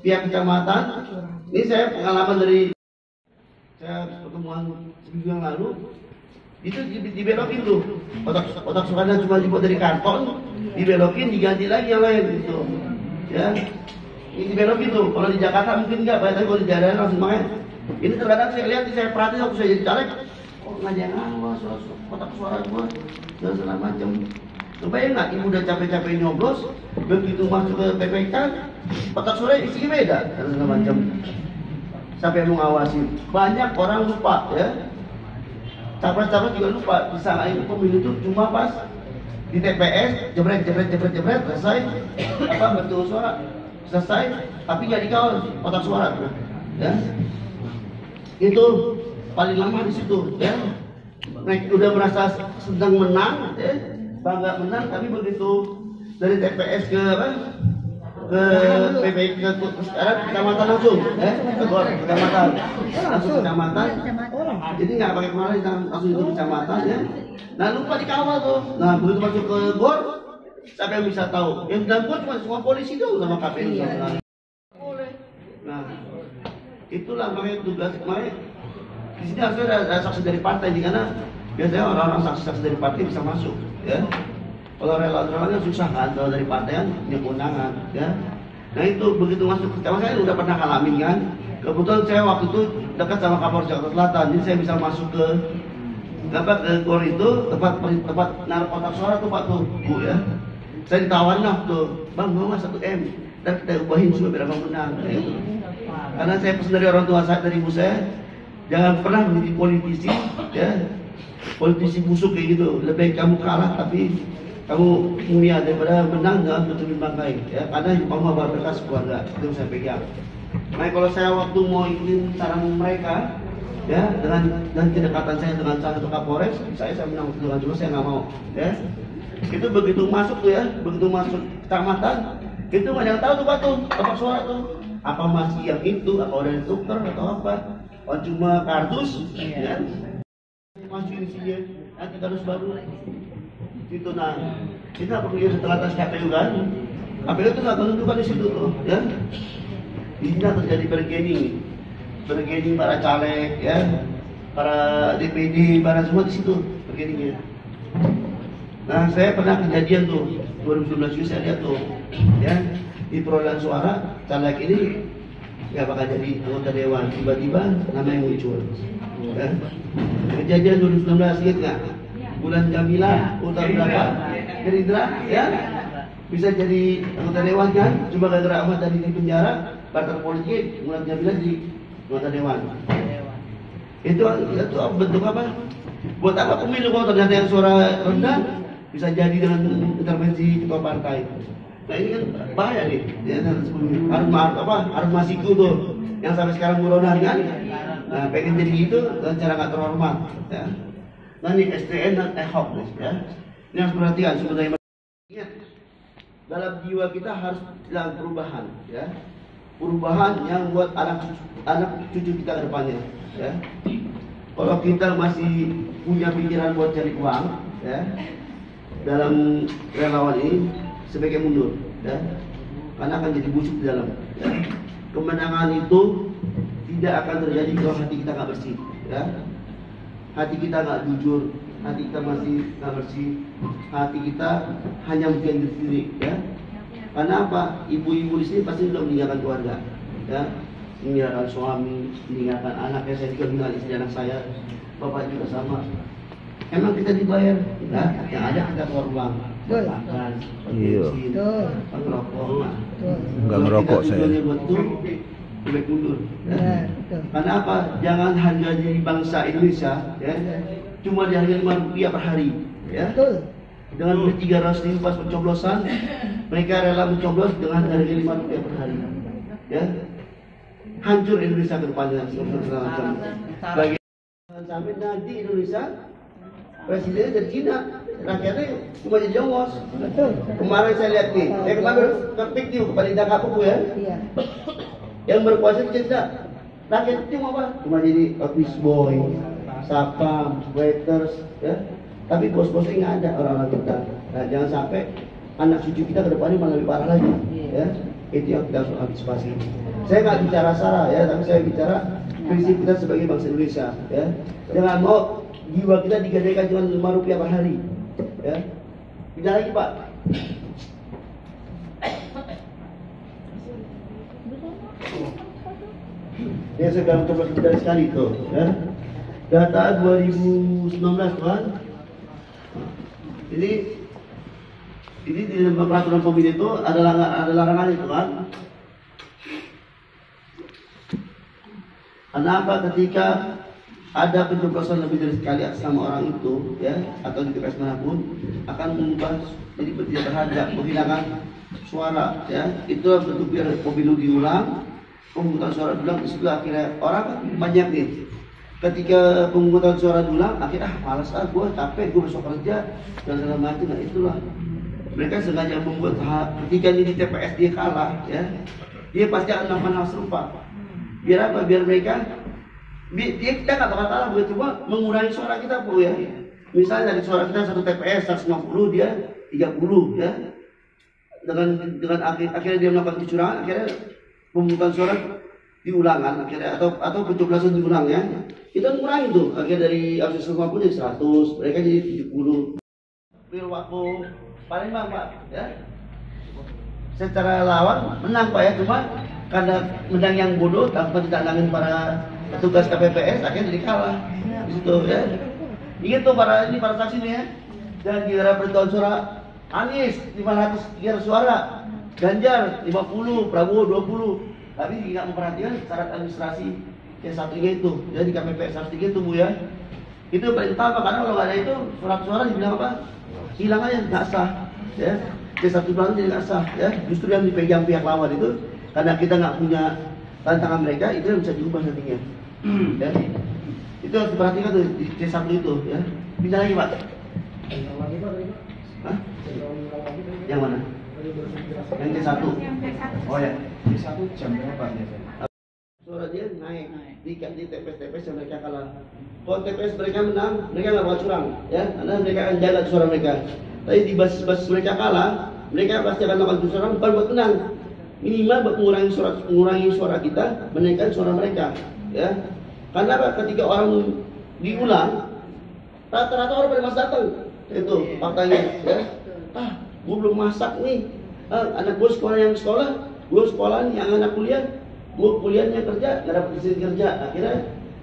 pihak kecamatan. Ini saya pengalaman dari saya pertemuan seminggu yang lalu. Itu dibelokin tuh, kotak suaranya cuma dibuat dari karton, dibelokin diganti lagi yang lain gitu, ya. Ini dibelokin tuh. Kalau di Jakarta mungkin enggak, tapi kalau di daerah langsung main. Ini terkadang saya lihat, saya perhatiin waktu saya jadi caleg, nggak ada yang ngawas kotak suara gua dan segala macam. Kebayang nggak, ibu udah capek-capek nyoblos, begitu masuk ke PPK, kotak suara isinya beda dan segala macam. Sampai mengawasi, banyak orang lupa, ya. Capres-capres juga lupa, disangkain pemilu itu cuma pas di TPS, jebret, selesai, betul suara, selesai, tapi nggak dikawal kotak suara, ya. Itu paling lama di situ, ya. Mereka udah merasa sedang menang, ya, bangga menang, tapi begitu dari TPS ke PPK ke sekarang kecamatan langsung, ke kecamatan, langsung kecamatan. Jadi nggak pakai kemarin langsung itu kecamatan, ya. Nah lupa dikawal tuh. Nah begitu masuk ke GOR, siapa yang bisa tahu? Yang dalam GOR cuma semua polisi tuh sama KPU. Nah itulah makanya tugas kemarin. Di sini harusnya ada saksi dari partai, karena biasanya orang-orang saksi dari partai bisa masuk, ya. Kalau relawan susah kan, kalau dari partai kan punya kewenangan, ya. Nah itu begitu masuk ke kecamatan, saya udah pernah ngalamin kan. Kebetulan saya waktu itu dekat sama Kapolres Jakarta Selatan, jadi saya bisa masuk ke GOR itu, tempat naruh kotak suara tuh Pak tuh, Bu, ya. Saya ditawarin lah tuh, Bang mau nggak 1 M, dan kita ubahin semua biar abang menang, ya, gitu. Karena saya pesan dari orang tua saya, dari ibu saya, jangan pernah menjadi politisi, ya. Politisi busuk kayak gitu. Lebih baik kamu kalah tapi kamu mulia daripada menang dengan betul bangkai, ya. Karena kamu berkas keluarga, itu saya pegang. Nah kalau saya waktu mau ikutin saran mereka, ya, dengan kedekatan saya dengan salah satu Kapolres, saya menang dengan cuma saya nggak mau, ya. Itu begitu masuk tuh, ya, begitu masuk kecamatan, itu nggak ada yang tahu tuh Pak tuh, kotak suara tuh, apa masih yang itu, apa udah ditukar atau apa, oh cuma kardus, ya. Masukin isinya, nanti kardus baru. Itu nah, kita perlu setelah KPU kan, KPU itu nggak menentukan di situ tuh, ya. Di sini terjadi bargaining para caleg, ya, para DPD, para semua di situ bargainingnya. Nah, saya pernah kejadian tuh 2019 juga saya lihat tuh, ya di perolehan suara caleg ini nggak bakal jadi anggota dewan, tiba-tiba namanya muncul. Ya. Kejadian 2019 ingat nggak? Bulan Jamila utara berapa? Gerindra, ya bisa jadi anggota dewan kan? Cuma gara-gara Ahmad Dhani di penjara, partai politik Bulan Jamila jadi anggota dewan. Itu bentuk apa? Buat apa pemilu kalau ternyata yang suara rendah bisa jadi dengan intervensi ketua partai. Nah ini kan bahaya nih. Ya, harus Masiku tuh yang sampai sekarang buronan kan. Nah pengen jadi gitu dengan cara nggak terhormat. Ya. Nah ini STN dan EHOK nih. Ya. Ini harus perhatikan sumber daya manusia. Dalam jiwa kita harus dilakukan perubahan. Ya. Perubahan yang buat anak cucu kita ke depannya. Ya. Kalau kita masih punya pikiran buat cari uang, ya, dalam relawan ini sebaiknya mundur, ya, karena akan jadi busuk di dalam. Ya. Kemenangan itu tidak akan terjadi kalau hati kita nggak bersih, ya. Hati kita nggak jujur, hati kita masih nggak bersih, hati kita hanya mikirin diri sendiri, ya. Karena apa? Ibu-ibu di sini pasti sudah meninggalkan keluarga, ya. Meninggalkan suami, meninggalkan anak, ya saya juga meninggalkan istri anak saya, bapak juga sama. Emang kita dibayar? Enggak, yang ada kita keluar uang, makan, bensin, merokok. Enggak merokok saya. Buat itu, lebih mundur. Ya. Karena apa? Jangan harga diri bangsa Indonesia, ya, cuma dihargai Rp5 per hari, ya. Dengan beli 300 ribu pas pencoblosan, mereka rela mencoblos dengan harga Rp5 per hari, ya. Hancur Indonesia ke depannya. Bagi sampai nanti Indonesia presidennya dari Cina, rakyatnya cuma jadi jongos. Kemarin saya lihat nih, saya kemarin kepik nih kepada Indakapu ya, yang berkuasa di Cina, rakyat itu cuma apa? Cuma jadi office boy, sapam, waiters, ya. Tapi bos-bosnya nggak ada orang-orang kita. Nah, jangan sampai anak cucu kita ke depannya malah lebih parah lagi, ya. Itu yang kita harus antisipasi. Saya nggak bicara sara ya, tapi saya bicara prinsip kita sebagai bangsa Indonesia, ya. Jangan mau jiwa kita digadaikan cuma Rp5 per hari, ya. Tidak lagi Pak. Ya saya bilang coba kita sekali tuh, ya. Data 2019 Tuhan. Ini di dalam peraturan pemilu itu ada larangan itu kan. Kenapa ketika ada pencoblosan lebih dari sekali sama orang itu, ya, atau di TPS manapun akan mengubah jadi tidak berharga, menghilangkan suara, ya. Itu bentuk biar pemilu diulang, pemungutan suara diulang. Itu akhirnya orang banyak nih. Ketika pemungutan suara diulang, akhirnya malas gue capek, gue besok kerja dan segala macam. Nah itulah mereka sengaja membuat ketika ini di TPS dia kalah, ya, dia pasti akan melakukan hal serupa. Biar apa? Biar mereka kita nggak bakal kalah, buat cuma mengurangi suara kita Bu, ya. Misalnya dari suara kita 1 TPS 150, dia 30, ya. Dengan akhirnya dia melakukan kecurangan, akhirnya pemungutan suara diulang kan, akhirnya atau pencoblosan diulang, ya. Kita mengurangi tuh, akhirnya dari 150 jadi 100, mereka jadi 70. Waktu paling Pak, ya. Secara lawan menang Pak, ya, cuma karena menang yang bodoh tanpa ditandangin para petugas KPPS akhirnya jadi kalah di situ, ya. Ingat tuh para saksi nih, ya. Dan kira perhitungan suara Anies 503 suara, Ganjar 50, Prabowo 20. Tapi tidak memperhatikan syarat administrasi yang satunya itu, ya, di KPPS 103 itu Bu, ya. Itu paling utama karena kalau nggak ada itu surat-suara dibilang apa? Hilang aja, nggak sah, ya. C1 jadi nggak sah, ya. Justru yang dipegang pihak lawan itu karena kita nggak punya tantangan mereka, itu yang bisa diubah nantinya. Ya. Itu harus diperhatikan tuh di C1 itu, ya. Bisa lagi Pak? Hah? Yang mana? Yang C1? Oh ya. C1 jam berapa biasanya? Suara dia naik di TPS-TPS yang mereka kalah. Kalau TPS mereka menang, mereka nggak bakal curang, ya. Karena mereka akan jaga suara mereka. Tapi di basis mereka kalah, mereka pasti akan melakukan suara bukan buat menang. Minimal buat mengurangi suara kita, menaikkan suara mereka, ya. Karena apa? Ketika orang diulang, rata-rata orang pada mas datang Itu faktanya ya. Gue belum masak nih. Anak gue sekolah, gue sekolah nih, yang anak kuliah, gue kuliahnya kerja, nggak dapat izin kerja. Akhirnya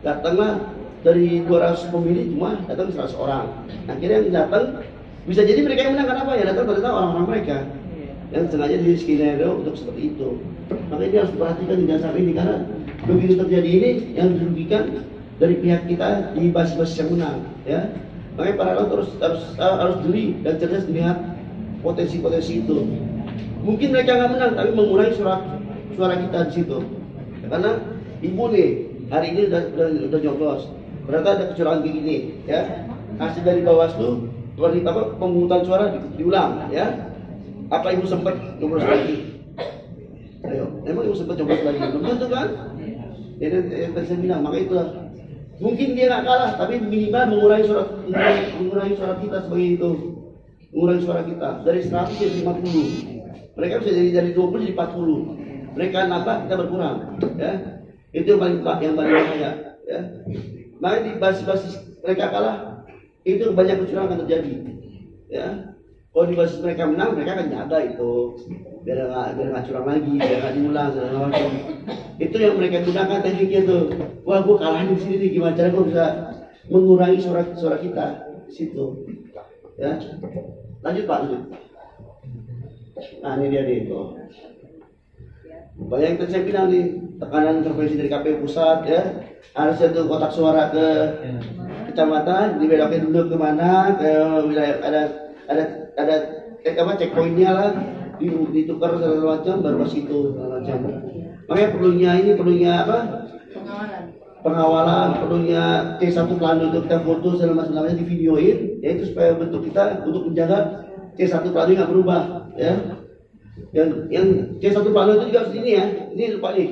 datanglah dari 200 pemilih cuma datang 100 orang. Akhirnya yang datang bisa jadi mereka yang menang, kenapa? Ya datang ternyata orang-orang mereka yang sengaja di skenario untuk seperti itu. Makanya ini harus diperhatikan di dasar ini, karena begitu terjadi ini yang dirugikan dari pihak kita di basis-basis yang menang, ya. Makanya para harus jeli dan cerdas melihat potensi-potensi itu. Mungkin mereka nggak menang, tapi mengurangi suara kita di situ. Karena ibu nih hari ini udah nyoblos, ternyata ada kecurangan kayak gini, ya. Hasil dari Bawaslu, pemungutan suara diulang, ya. Apa ibu sempat nyoblos lagi? Ayo, emang ibu sempat nyoblos lagi? Belum tentu kan? Ini yang tadi saya bilang, maka itulah. Mungkin dia nggak kalah, tapi minimal mengurangi suara kita sebagai itu. Mengurangi suara kita dari 100 jadi 50. Mereka bisa jadi dari 20 jadi 40. Mereka nambah, kita berkurang, ya. Itu yang paling bahaya, ya. Makanya di basis mereka kalah, itu banyak kecurangan akan terjadi, ya. Kalau di basis mereka menang, mereka akan jaga itu biar nggak curang lagi, biar nggak diulang segala macam. Itu yang mereka gunakan tekniknya tuh. Wah, gue kalah di sini nih, gimana cara gue bisa mengurangi suara kita di situ, ya. Lanjut Pak, lanjut. Nah ini dia nih, tuh. Banyak yang tadi saya bilang nih, tekanan intervensi dari KPU pusat, ya. Harusnya tuh kotak suara ke kecamatan dibelokin dulu kemana, ke wilayah ada checkpointnya lah, ditukar segala macam, baru masuk itu segala macam. Makanya perlunya apa? Pengawalan, perlunya C1 plano untuk kita foto segala macam, namanya di videoin, yaitu supaya bentuk kita untuk menjaga C1 plano nggak berubah, ya. Yang C1 plano itu juga harus ini ya, ini lupa nih.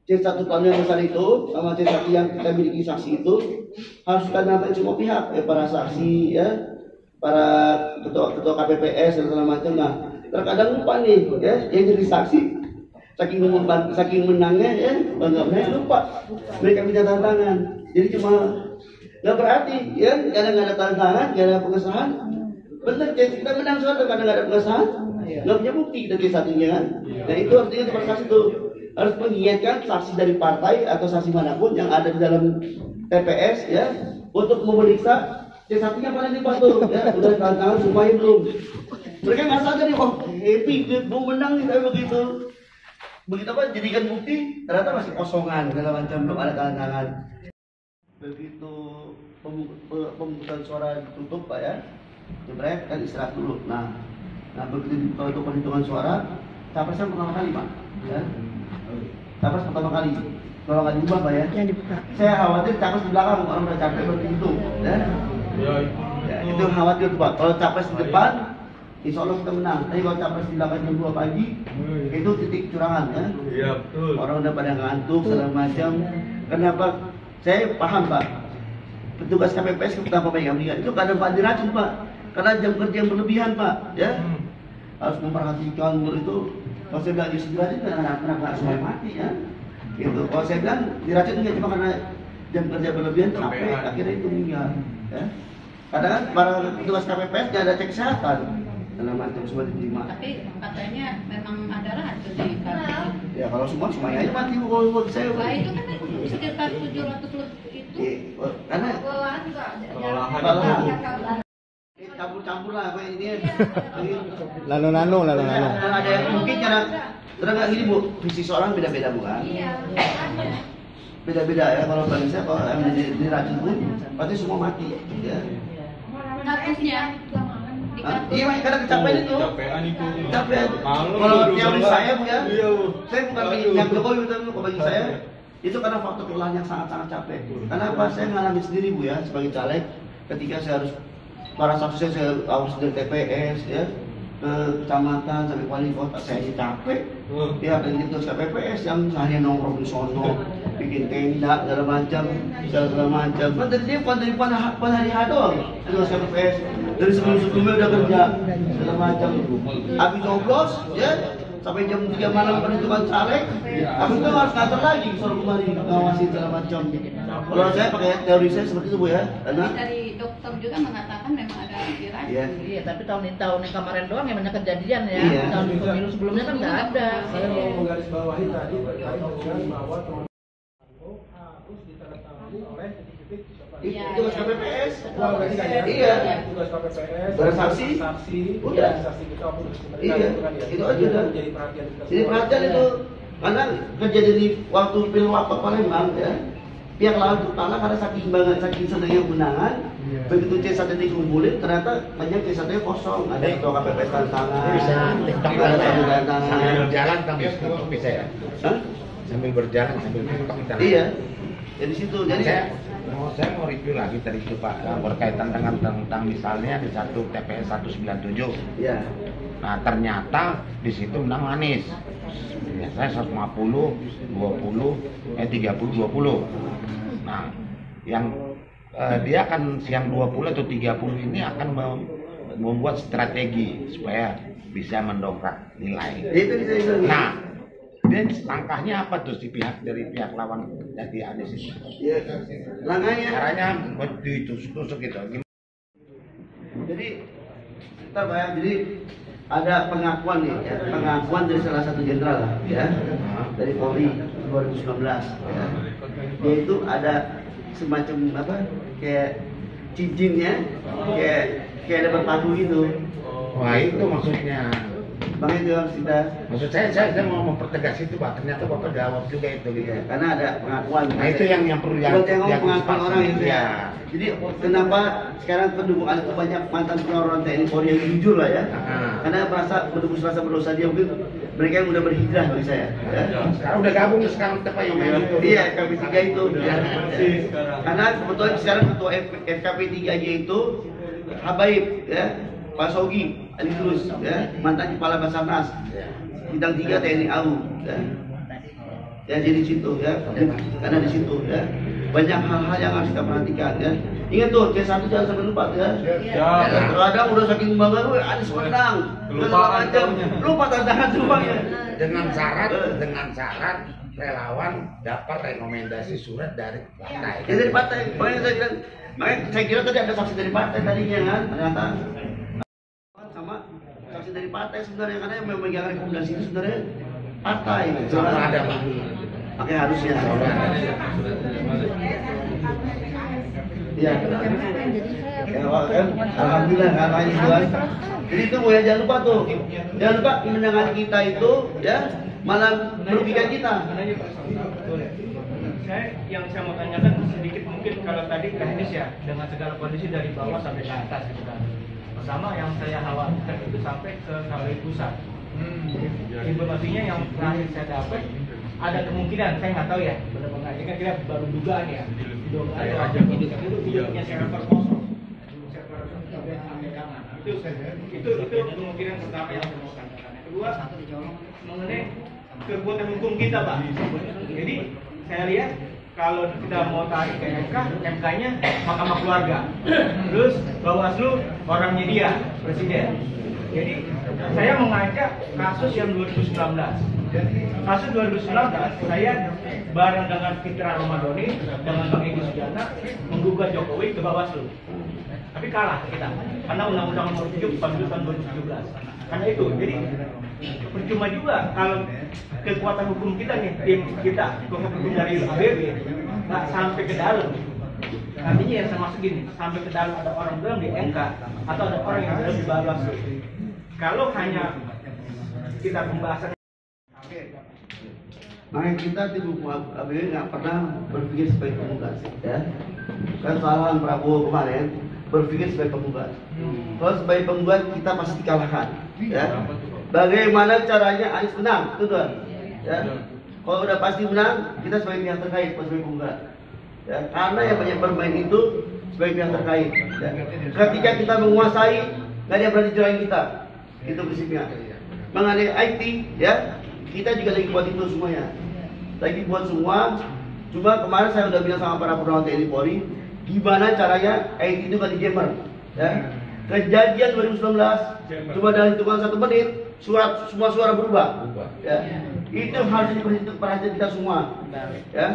C1 plano yang besar itu sama C1 yang kita miliki saksi itu harus kita dampakkan semua pihak, ya, para saksi, ya, para ketua KPPS dan segala macam. Nah, terkadang lupa nih, ya, yang jadi saksi saking menangnya, ya, bangga lupa mereka punya tantangan. Jadi cuma nggak berarti, ya, kadang nggak ada tantangan, nggak ada pengesahan. Benar, kita menang soal kadang nggak ada pengesahan, nggak punya bukti dari satunya kan. Nah itu artinya saksi itu harus mengingatkan saksi dari partai atau saksi manapun yang ada di dalam TPS, ya, untuk memeriksa C1-nya pada dibantu, ya, udah tantangan semuanya belum. Mereka nggak sadar nih, oh happy, mau menang nih, tapi begitu apa jadikan bukti ternyata masih kosongan segala macam, belum ada tantangan. Begitu pemungutan suara ditutup Pak, ya, jebret kan istirahat dulu. Nah begitu untuk perhitungan suara, capresnya pertama kali Pak, ya. Capres pertama kali, kalau nggak diubah Pak, ya. Saya khawatir capres di belakang orang udah capek berhitung, ya. Ya, itu khawatir tuh Pak. Kalau capres di depan, insya Allah kita menang. Tapi kalau capres di belakang jam 2 pagi, itu titik curangan, ya. Iya betul. Orang udah pada ngantuk segala macam. Kenapa? Saya paham Pak. Petugas KPPS pertama pegang itu kadang Pak diracun Pak. Karena jam kerja yang berlebihan Pak, ya. Harus memperhatikan itu. Kalau saya bilang diracun karena nggak semua mati, ya. Gitu. Kalau saya bilang diracun itu cuma karena jam kerja berlebihan capek, akhirnya itu meninggal, ya. Kadang kan para petugas KPPS nggak ada cek kesehatan, dalam macam semua diterima. Tapi katanya memang ada racun di kartu. Ya kalau semuanya aja mati kalau saya. Nah itu kan sekitar 700 lebih itu. Karena pengolahan campur lah kayak ini. Nano. Dan ada yang mungkin cara nggak gini Bu, visi seorang beda-beda bukan? Iya. Beda-beda ya, kalau bagi saya kalau yang diracun pun pasti semua mati, ya. Statusnya Iya, karena kecapean itu. Kecapean. Kalau teori saya Bu, ya. Saya bukan yang Jokowi itu bagi saya. Itu karena faktor kelelahan yang sangat-sangat capek. Karena apa? Saya ngalamin sendiri Bu, ya, sebagai caleg ketika saya harus para saksi saya harus dari TPS, ya, ke kecamatan sampai wali kota, saya capek. Ya, dan itu KPPS yang seharian nongkrong di sono, bikin tenda segala macam. Kan dari dia bukan hari doang. Itu KPPS dari sebelumnya udah kerja segala macam. Habis coblos, ya, sampai jam 3 malam perhitungan caleg. Habis itu harus nganter lagi suruh kemari ngawasi segala macam. Kalau saya pakai teori saya seperti itu Bu, ya, karena dari dokter dokter juga mengatakan memang ada antiracun. Iya. Iya, tapi tahun yang kemarin doang yang banyak kejadian ya. Iya. Tahun pemilu sebelumnya kan nggak ada. Saya mau menggarisbawahi tadi terkait dengan bahwa teman harus ditandatangani oleh titik-titik Itu tugas KPPS. Iya. Iya. Tugas KPPS. Bersaksi. Saksi. Udah. Saksi kita maupun saksi mereka. Iya. Itu kan ya. Itu aja kan. Jadi perhatian kita. Jadi perhatian itu karena kejadian di waktu Pilwakot Palembang ya, pihak lawan kalah karena saking senangnya kemenangan. Begitu C1 dikumpulin ternyata banyak C1 kosong, ada ketua KPPS tanda tangan, Bisa tanda tangan. sambil berjalan TikTok bisa ya? Hah? Sambil berjalan sambil TikTok bisa. Iya. Jadi situ. Jadi saya mau review lagi tadi itu Pak berkaitan dengan tentang misalnya di satu TPS 197. ya. Nah ternyata di situ menang Anies. Biasanya 150, 20, 30, 20. Nah yang dia akan siang 20 atau 30 ini akan membuat strategi supaya bisa mendongkrak nilai. Itu. Nah, dan langkahnya apa tuh dari pihak lawan dari Anies itu? Ya. Langkahnya. Caranya ditusuk-tusuk gitu. Jadi kita bayang, jadi ada pengakuan nih, ya. Pengakuan dari salah satu jenderal lah, ya, dari Polri 2019. Ya. Yaitu ada semacam apa? Kayak cincinnya, kayak ada berpadu gitu. Wah itu maksudnya. Bang itu harus kita. Maksud saya mau mempertegas itu Pak. Ternyata Bapak jawab juga itu gitu. Ya, karena ada pengakuan. Nah itu yang perlu Buat yang ngomong pengakuan diantisipasi. orang itu ya. Ya. Jadi kenapa sekarang pendukung itu banyak mantan purnawirawan TNI Polri yang jujur lah ya. Karena merasa menembus rasa berdosa dia, mungkin mereka yang udah berhijrah bagi saya. Ya. Sekarang udah gabung sekarang Pak yang main itu. Iya, KP3 itu. Ya. Karena kebetulan sekarang ketua FKP3-nya itu Habaib ya, Pak Sogi Ali Terus ya, mantan kepala Basarnas. Bintang 3 TNI AU ya. Ya jadi situ ya. Karena di situ ya. Banyak hal-hal yang harus kita perhatikan ya. Ingat tuh, C1 jangan sampai lupa ya. Kadang udah saking bangga lu Anies menang. Lupa tantangan semuanya. Dengan syarat relawan dapat rekomendasi surat dari partai. Ya, dari partai. Makanya saya kira tadi ada saksi dari partai tadinya kan. Ternyata sama saksi dari partai sebenarnya, karena yang memegang rekomendasi itu sebenarnya partai. Sama ada Pak. Makanya harusnya. Iya. Alhamdulillah karena itu kan. Jadi itu Bu ya, jangan lupa tuh. Jangan lupa kemenangan kita itu ya malah merugikan kita. Yang saya mau tanyakan sedikit mungkin kalau tadi teknis ya, dengan segala kondisi dari bawah sampai ke atas gitu kan. Pertama yang saya khawatirkan itu sampai ke KPU pusat. Informasinya yang terakhir saya dapat ada kemungkinan, saya nggak tahu ya, benar-benar ini kan kita baru dugaan ya. Hidupnya server kosong. Itu kemungkinan pertama yang saya mau tanyakan. Yang kedua mengenai kekuatan hukum kita Pak. Jadi saya lihat kalau kita mau tarik ke MK, MK-nya Mahkamah Keluarga. Terus Bawaslu orangnya dia, Presiden. Jadi saya mengajak kasus yang 2019. Kasus 2019 saya bareng dengan Fitra Romadoni dengan Bang Egy Sujana menggugat Jokowi ke Bawaslu. Tapi kalah kita karena Undang-Undang Nomor 7 tahun 2017. Karena itu, jadi percuma juga kalau kekuatan hukum kita nih, tim kita, kekuatan hukum dari ABB nggak sampai ke dalam. Artinya yang saya maksud gini, sampai ke dalam ada orang dalam di MK atau ada orang yang dalam di Bawaslu. Kalau hanya kita pembahasan, makanya kita di buku ABW nggak pernah berpikir sebagai penggugat, ya. Kan kesalahan Prabowo kemarin berpikir sebagai penggugat. Kalau sebagai penggugat kita pasti dikalahkan, ya. Bagaimana caranya Anies menang, itu tuh, ya. Kalau udah pasti menang, kita sebagai pihak terkait, sebagai penggugat. Ya, karena yang banyak bermain itu sebagai pihak terkait. Ya. Ketika kita menguasai, nggak ada yang berani jerain kita. Itu prinsipnya. Mengenai IT, ya, kita juga lagi buat itu semuanya. Lagi buat semua. Cuma kemarin saya udah bilang sama para purnawirawan TNI Polri, gimana caranya IT itu nggak dijammer. Ya. Kejadian 2019, cuma dalam hitungan 1 menit, semua suara berubah. Ya. Itu harus jadi perhatian kita semua. Ya.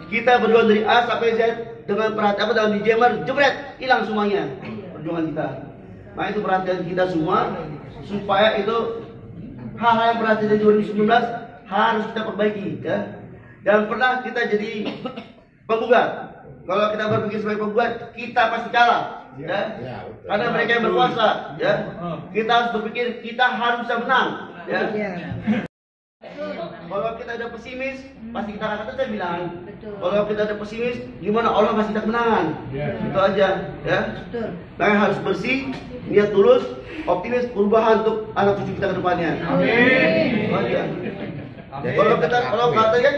Kita berjuang dari A sampai Z dengan perhatian dalam di jammer, jebret, hilang semuanya perjuangan kita. Nah itu perhatian kita semua supaya itu hal-hal yang perhatian dari 2019 harus kita perbaiki, ya. Dan pernah kita jadi penggugat. Kalau kita berpikir sebagai penggugat, kita pasti kalah, ya. Karena mereka yang berkuasa, ya. Kita harus berpikir kita harus bisa menang, ya. Kalau kita ada pesimis, pasti kita akan saya bilang. Kalau kita ada pesimis, gimana Allah kasih kita kemenangan? Itu aja, ya. Makanya harus bersih, niat tulus, optimis, perubahan untuk anak cucu kita ke depannya. Amin. Itu aja. Kalau katanya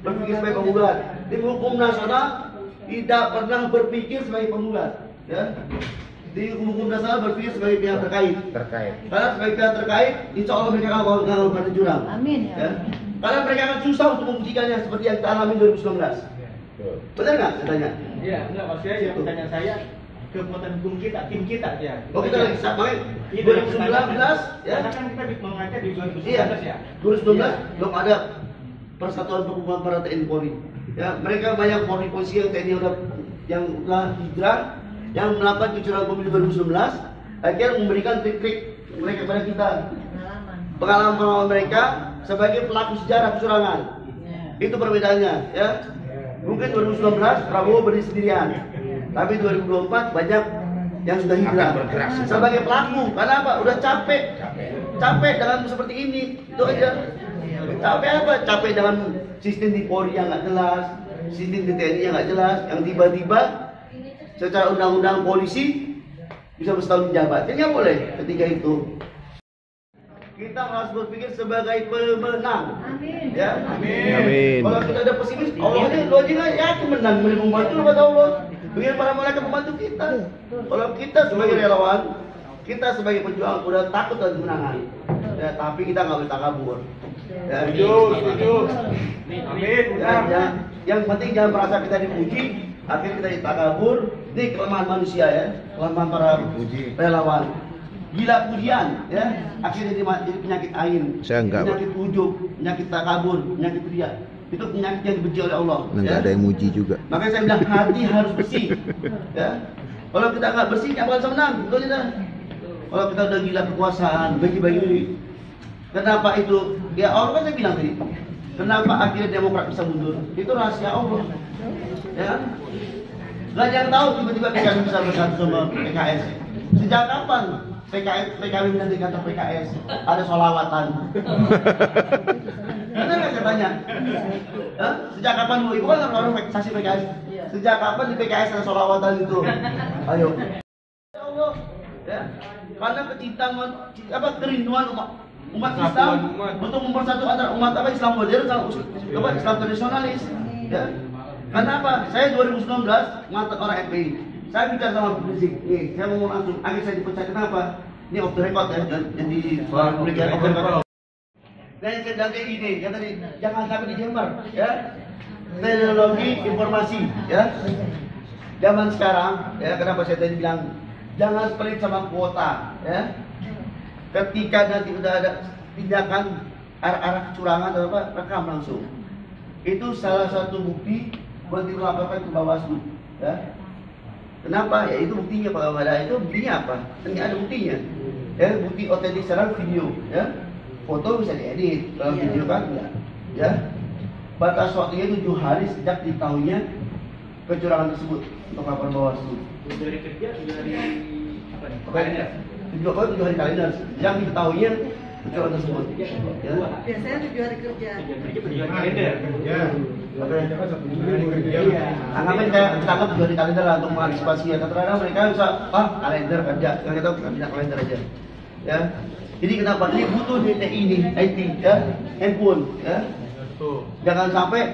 berpikir sebagai penggugat, di hukum nasional tidak pernah berpikir sebagai penggugat, ya. Di hukum nasional berpikir sebagai pihak terkait. Karena sebagai pihak terkait, insya Allah mereka akan melakukan jurang. Amin. Ya. Karena mereka akan susah untuk membuktikannya seperti yang kita alami 2019. Benar nggak? Saya tanya. Iya, enggak maksudnya yang pertanyaan saya kekuatan hukum kita, tim kita ya. Oh kita lagi sama 2019 ya. Karena kan kita mengangkat di 2019 ya. 2019 belum ada Persatuan Perhubungan para TNI Polri. Ya, mereka banyak Polri polisi yang TNI yang telah hijrah, yang melakukan kecurangan pemilu 2019, akhirnya memberikan trik-trik mereka kepada kita. Pengalaman mereka sebagai pelaku sejarah kecurangan. Itu perbedaannya, ya. Mungkin 2019 Prabowo berdiri sendirian, tapi 2024 banyak yang sudah hijrah sebagai pelaku. Karena apa? Udah capek dengan seperti ini. Itu aja. Capek apa? Capek dengan sistem di Polri yang nggak jelas, sistem di TNI yang nggak jelas, yang tiba-tiba secara undang-undang polisi bisa bertanggung jawab. Jadi nggak boleh ketika itu. Kita harus berpikir sebagai pemenang. Amin. Ya. Amin. Kalau kita ada pesimis, Allah aja lu aja nggak yakin menang, boleh membantu kepada Allah. Biar para malaikat membantu kita. Kalau kita sebagai relawan, kita sebagai pejuang udah takut dengan kemenangan. Ya, tapi kita nggak boleh takabur. Ya, setuju. Amin. Ya, yang penting jangan merasa kita dipuji, akhirnya kita ditakabur. Ini kelemahan manusia ya, kelemahan para relawan. Gila pujian, ya, akhirnya jadi penyakit ain, penyakit ujub, penyakit takabur, penyakit ria. Itu penyakit yang dibenci oleh Allah. Nggak ada yang muji juga. Makanya saya bilang hati harus bersih. Ya. Kalau kita nggak bersih, nggak bakal menang. Betul tidak? Kalau kita udah gila kekuasaan, bagi-bagi duit. Kenapa itu? Ya Allah kan saya bilang tadi. Kenapa akhirnya Demokrat bisa mundur? Itu rahasia Allah. Ya. Nggak ada yang tahu tiba-tiba PKB bisa bersatu sama PKS. Sejak kapan? PKB bilang di kantor PKS ada sholawatan. Benar nggak saya tanya? Sejak kapan Bu? Ibu kan orang saksi PKS. Sejak kapan di PKS ada sholawatan itu? Ayo. Ya Allah, ya. Karena kecintaan kerinduan umat Islam untuk mempersatu antara umat Islam modern sama Islam tradisionalis. Ya. Karena apa? Saya 2019 mantan orang FPI. Saya bicara sama Rizik, nih, saya ngomong langsung, akhirnya saya dipecat. Kenapa? Ini off the record ya, yang di publikasi off the record. Dan saya bilang kayak gini, ya tadi, jangan sampai dijembar, ya. Teknologi informasi, ya. Zaman sekarang, ya, kenapa saya tadi bilang, jangan pelit sama kuota, ya. Ketika nanti udah ada tindakan arah kecurangan atau apa, rekam langsung. Itu salah satu bukti buat dilaporkan ke Bawaslu, ya. Kenapa? Ya itu buktinya Pak Amada. Itu buktinya apa? Ini ada buktinya. Ya, bukti otentik secara video. Ya, foto bisa diedit. Kalau video kan enggak. Ya, batas waktunya 7 hari sejak diketahuinya kecurangan tersebut untuk lapor Bawaslu. Dari kerja dari apa nih? Kalender. 7 hari kalender. Yang diketahuinya kecurangan tersebut. Ya. Biasanya 7 hari kerja. 7 hari kalender. Ya. Anggapan kita anggap 7 hari kalender lah untuk mengantisipasi ya. Kadang-kadang mereka bisa kalender kerja, yang kita tidak kalender aja. Ya. Jadi kenapa? Ini butuh DTI ini, IT, ya, handphone, ya. Jangan sampai,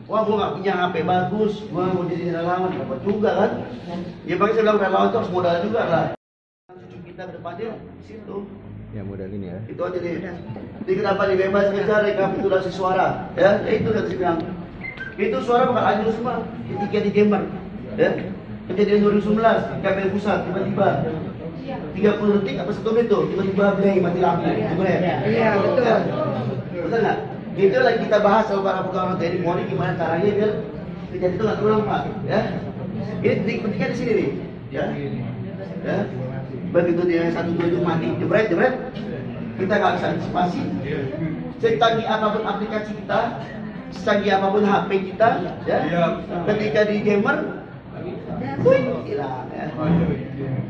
wah gua nggak punya HP bagus, gua mau jadi relawan, dapat juga kan? Ya makanya saya bilang relawan itu harus modal juga lah. Cucu kita ke depannya di situ. Ya modal ini ya. Itu aja nih. Jadi kenapa dibebas kejar rekapitulasi suara? Ya, itu yang saya bilang. Itu suara bukan anjur semua, ketika di Jember. Ya. Kejadian 2019, KPU pusat tiba-tiba 30 detik apa 1 menit tuh, tiba-tiba play mati lampu. Betul ya? Iya, betul. Betul nggak? Itu lagi kita bahas sama para pegawai TNI Polri gimana caranya biar kejadian itu nggak terulang Pak. Ya, ini pentingnya di sini nih. Ya, ya. Begitu dia 1 2 itu mati, jebret, kita nggak bisa antisipasi. Secanggih apapun aplikasi kita, secanggih apapun HP kita, ya, ketika di gamer, hilang. Ya.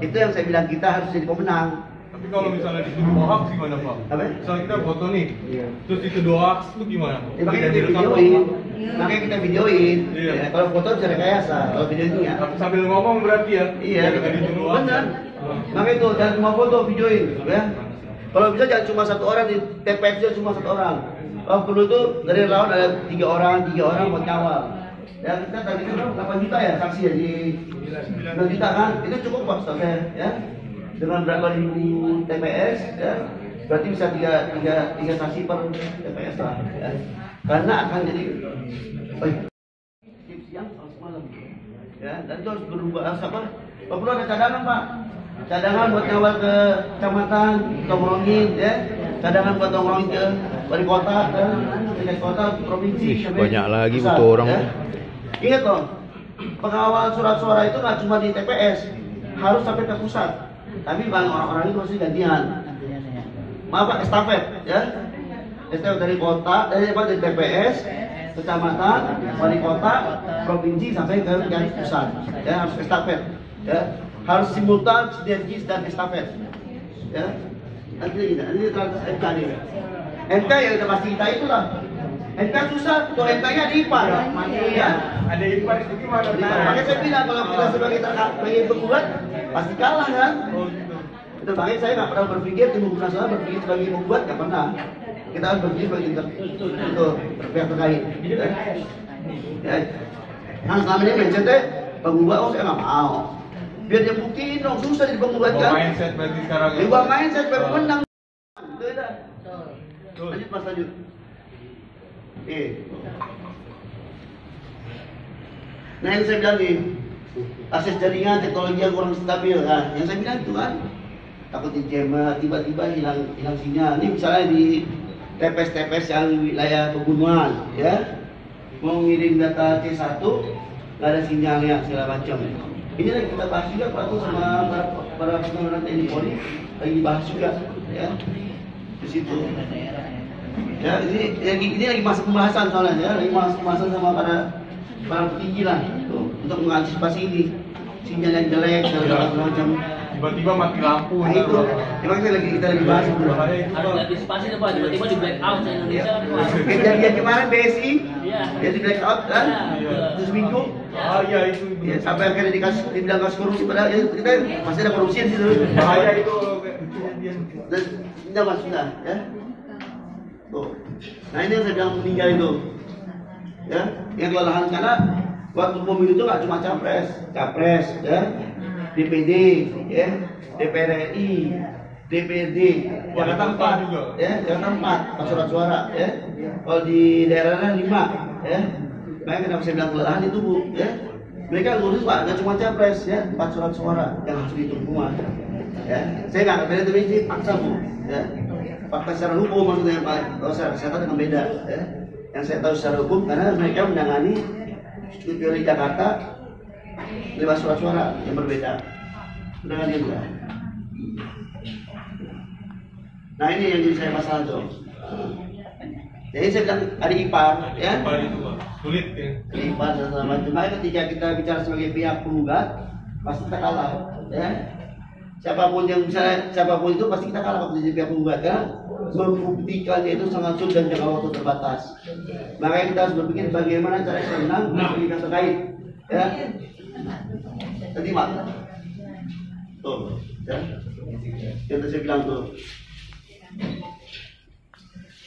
Itu yang saya bilang kita harus jadi pemenang. Tapi kalau misalnya dituduh hoax gimana Pak? Apa? Misalnya kita foto nih, terus dituduh hoax itu gimana? Ya, makanya kita videoin. Makanya kita videoin. Iya. Ya, kalau foto bisa rekayasa, kalau video ini ya. Sambil ngomong berarti ya? Iya, Kita dituduh hoax. benar. Makanya itu jangan cuma foto, videoin, ya. Kalau bisa jangan cuma 1 orang di TPS aja cuma 1 orang. Kalau perlu itu dari relawan ada 3 orang buat kawal. Ya kita tadi kan 8 juta ya saksi ya di 9 juta kan, itu cukup Pak Ustaz ya. Dengan berapa ribu TPS ya, berarti bisa 3 saksi per TPS lah. Ya. Karena akan jadi siang sampai malam. Ya, dan itu harus berubah apa? Kalau perlu ada cadangan Pak. Cadangan buat ngawal ke kecamatan, tongkrongin ya. Cadangan buat tongkrongin ke wali kota, ke kota, provinsi. Banyak lagi pusat, butuh orang. ya. Ingat loh, pengawal surat suara itu nggak cuma di TPS, harus sampai ke pusat. Tapi banyak orang-orang itu masih gantian. Maaf Pak, estafet ya. Estafet dari kota, dari TPS, kecamatan, wali kota, provinsi sampai ke garis pusat. Ya, harus estafet. Ya, harus simultan, sinergis dan estafet. Ya, nanti NK nih. NK yang udah pasti kita itulah. NK susah, tuh NK-nya di IPAR. Ya, Ada IPAR itu gimana? makanya saya bilang kalau kita sebagai penggugat pasti kalah kan. Oh gitu. Itu makanya saya nggak pernah berpikir tim hukum nasional berpikir sebagai penggugat, nggak pernah. Kita harus berpikir sebagai untuk pihak terkait. Ya, kan selama ini mindsetnya penggugat, oh saya nggak mau. Biar dia buktiin dong, susah jadi penggugat kan. Mindset berarti sekarang. Dibawa mindset biar menang. Itu dah. Lanjut Mas, lanjut. Nah yang saya bilang nih, akses jaringan teknologi yang kurang stabil. Nah, yang saya bilang itu kan takut di jammer, tiba-tiba hilang sinyal. Ini misalnya di TPS-TPS yang wilayah pegunungan, ya, mau ngirim data C1, nggak ada sinyalnya segala macam. Ini lagi kita bahas juga Pak tuh sama para pengamanan TNI Polri lagi bahas juga, ya, di situ. Ya, ini lagi masa pembahasan soalnya, ya, lagi masa pembahasan sama para petinggi lah, tuh, untuk mengantisipasi ini sinyal yang jelek dan segala macam. Tiba-tiba mati lampu. Nah itu, emang kita lagi bahas itu. Bahaya itu Harus Pak. antisipasi tuh Pak, tiba-tiba di black out di Indonesia kan Pak. Kejadian kemarin BSI, Iya. ya di blackout kan, Iya. itu seminggu. Ah iya itu. Ya, sampai akhirnya dibilang kasus korupsi, padahal ya, kita masih ada korupsi di situ. Bahaya itu kejadian. Dan tidak mas sudah, ya. Tuh. Nah ini yang saya bilang meninggal itu, ya, yang kelelahan karena waktu pemilu itu nggak cuma capres, ya, DPD, ya, DPR RI, DPRD, Jakarta 4, juga. ya, Jakarta 4 surat suara, ya. Kalau di daerahnya 5, ya. Makanya kenapa saya bilang kelelahan itu Bu, ya. Mereka ngurus Pak, nggak cuma capres, ya, 4 surat suara yang harus dihitung semua, ya. Saya nggak beda tapi ini paksa Bu, ya. Fakta secara hukum maksudnya Pak, kalau secara kesehatan dengan beda, ya. Yang saya tahu secara hukum karena mereka menangani di Jakarta 5 surat suara yang berbeda dengan dia juga. Nah ini yang jadi saya masalah tuh. Jadi saya bilang ada IPAR, ya. IPAR itu Pak. Sulit ya. Ada IPAR dan segala macam. Makanya ketika kita bicara sebagai pihak penggugat, pasti kita kalah, ya. Siapapun itu pasti kita kalah kalau jadi pihak penggugat, ya. Membuktikannya itu sangat sulit dan jangka waktu terbatas. Makanya kita harus berpikir bagaimana cara kita menang untuk pihak terkait, ya. Tadi Mak, tuh, ya. Yang tadi saya bilang tuh.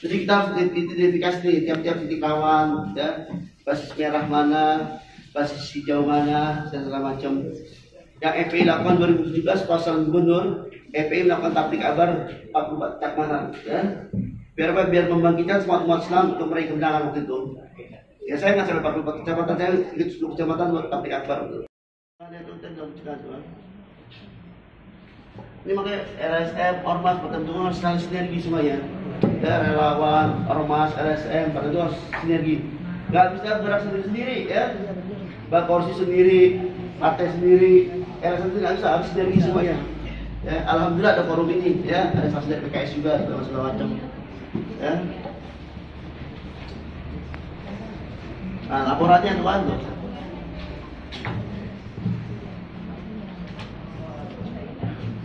Jadi kita harus identifikasi nih tiap-tiap titik rawan, ya. Basis merah mana, basis hijau mana, dan segala macam. Yang FPI lakukan 2017 pasal gubernur, FPI melakukan tablik kabar 44 kecamatan, ya. Biar apa? Biar membangkitkan semangat umat Islam untuk meraih kemenangan waktu itu. Ya saya nggak sampai 44 kecamatan, saya ikut 10 kecamatan buat tablik kabar. Ini makanya LSM, ormas, pertentuan harus saling sinergi semuanya. ya, relawan, ormas, LSM, pada itu harus sinergi. Nggak bisa gerak sendiri-sendiri ya. Bakorsi sendiri, partai sendiri, LSM sendiri nggak bisa, harus sinergi semuanya. Ya, alhamdulillah ada forum ini ya, ada saksi dari PKS juga segala macam. Ya. Nah, laporannya tuan tuh.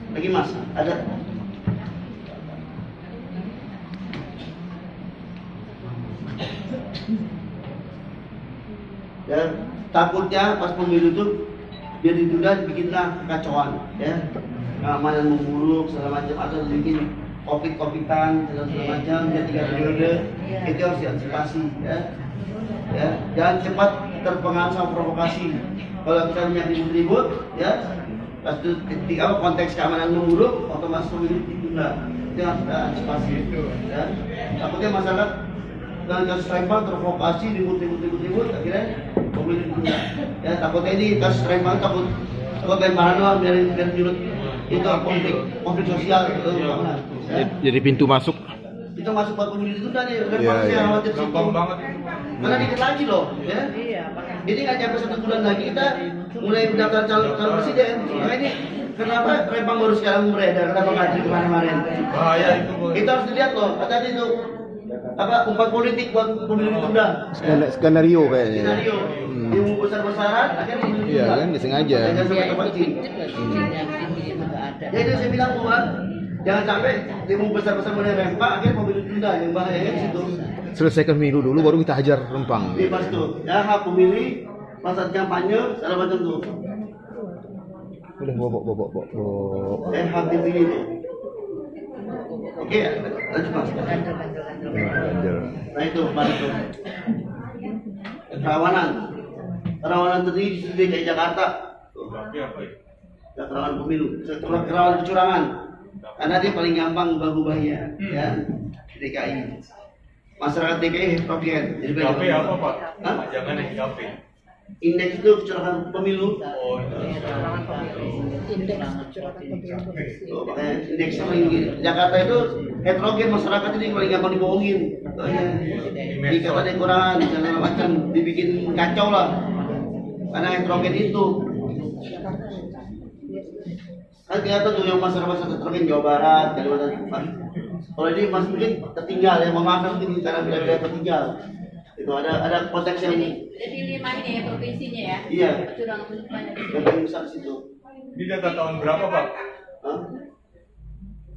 Lagi Mas, ada ya, takutnya pas pemilu itu biar ditunda bikinlah kekacauan ya, keamanan memburuk segala macam, atau bikin covid-covidan segala macam, dia 3 periode, itu harus diantisipasi ya. Ya, jangan cepat terpengaruh sama provokasi. Kalau kita punya ribut-ribut ya, pasti ketika konteks keamanan memburuk, otomatis pemilu ditunda. Itu harus kita antisipasi ya. Takutnya masyarakat dengan kasus rempang terprovokasi, ribut, akhirnya pemilu ditunda. Ya, takutnya ini kasus rempang takut lemparan doang biar nyurut itu konflik sosial itu ya. Jadi pintu masuk. Itu masuk buat pemilu ditunda nih, rempang saya khawatir Gampang banget. karena dikit lagi loh ya. Ini nggak nyampe 1 bulan lagi kita mulai mendaftar calon presiden. Nah ini kenapa rempang baru sekarang beredar, kenapa nggak di kemarin-kemarin? Bahaya itu. Kita harus dilihat loh, hati-hati itu apa umpan politik buat pemilu ditunda. Skenario kayaknya. Skenario yang besar-besaran akhirnya pemilu ditunda. Iya kan, disengaja. Jangan sampai kepancing. Jadi saya bilang buat jangan sampai demo besar-besar mulai rempang akhirnya pemilu ditunda, yang bahaya di situ. Selesaikan pemilu dulu baru kita hajar rempang. Bebas tuh, ya hak pemilih, masa kampanye, segala macam tuh. Udah bobok. Hak dipilih itu. Oke, lanjut Mas. Nah itu, Pak itu. Kerawanan terdiri di DKI Jakarta. Kerawanan pemilu, kerawanan kecurangan. Karena dia paling gampang bahaya, ya. DKI. Masyarakat DKI heterogen. GAP apa Pak? Jangan GAP. Indeks itu kecurangan pemilu. Oh, Indeks kecurangan pemilu. Makanya indeks Jakarta itu heterogen, masyarakat ini paling gampang dibohongin. Dikata ada kekurangan, segala macam, dibikin kacau lah. Karena heterogen itu. Kan kelihatan tuh yang masyarakat heterogen Jawa Barat, Kalimantan. Kalau ini masih mungkin tertinggal ya, maaf mungkin karena bila-bila tertinggal. Itu ada konteks yang Jadi 5 ini ya provinsinya ya. Iya. Kecurangan banyak. yang paling besar di situ. Ini data tahun berapa Pak? Hah?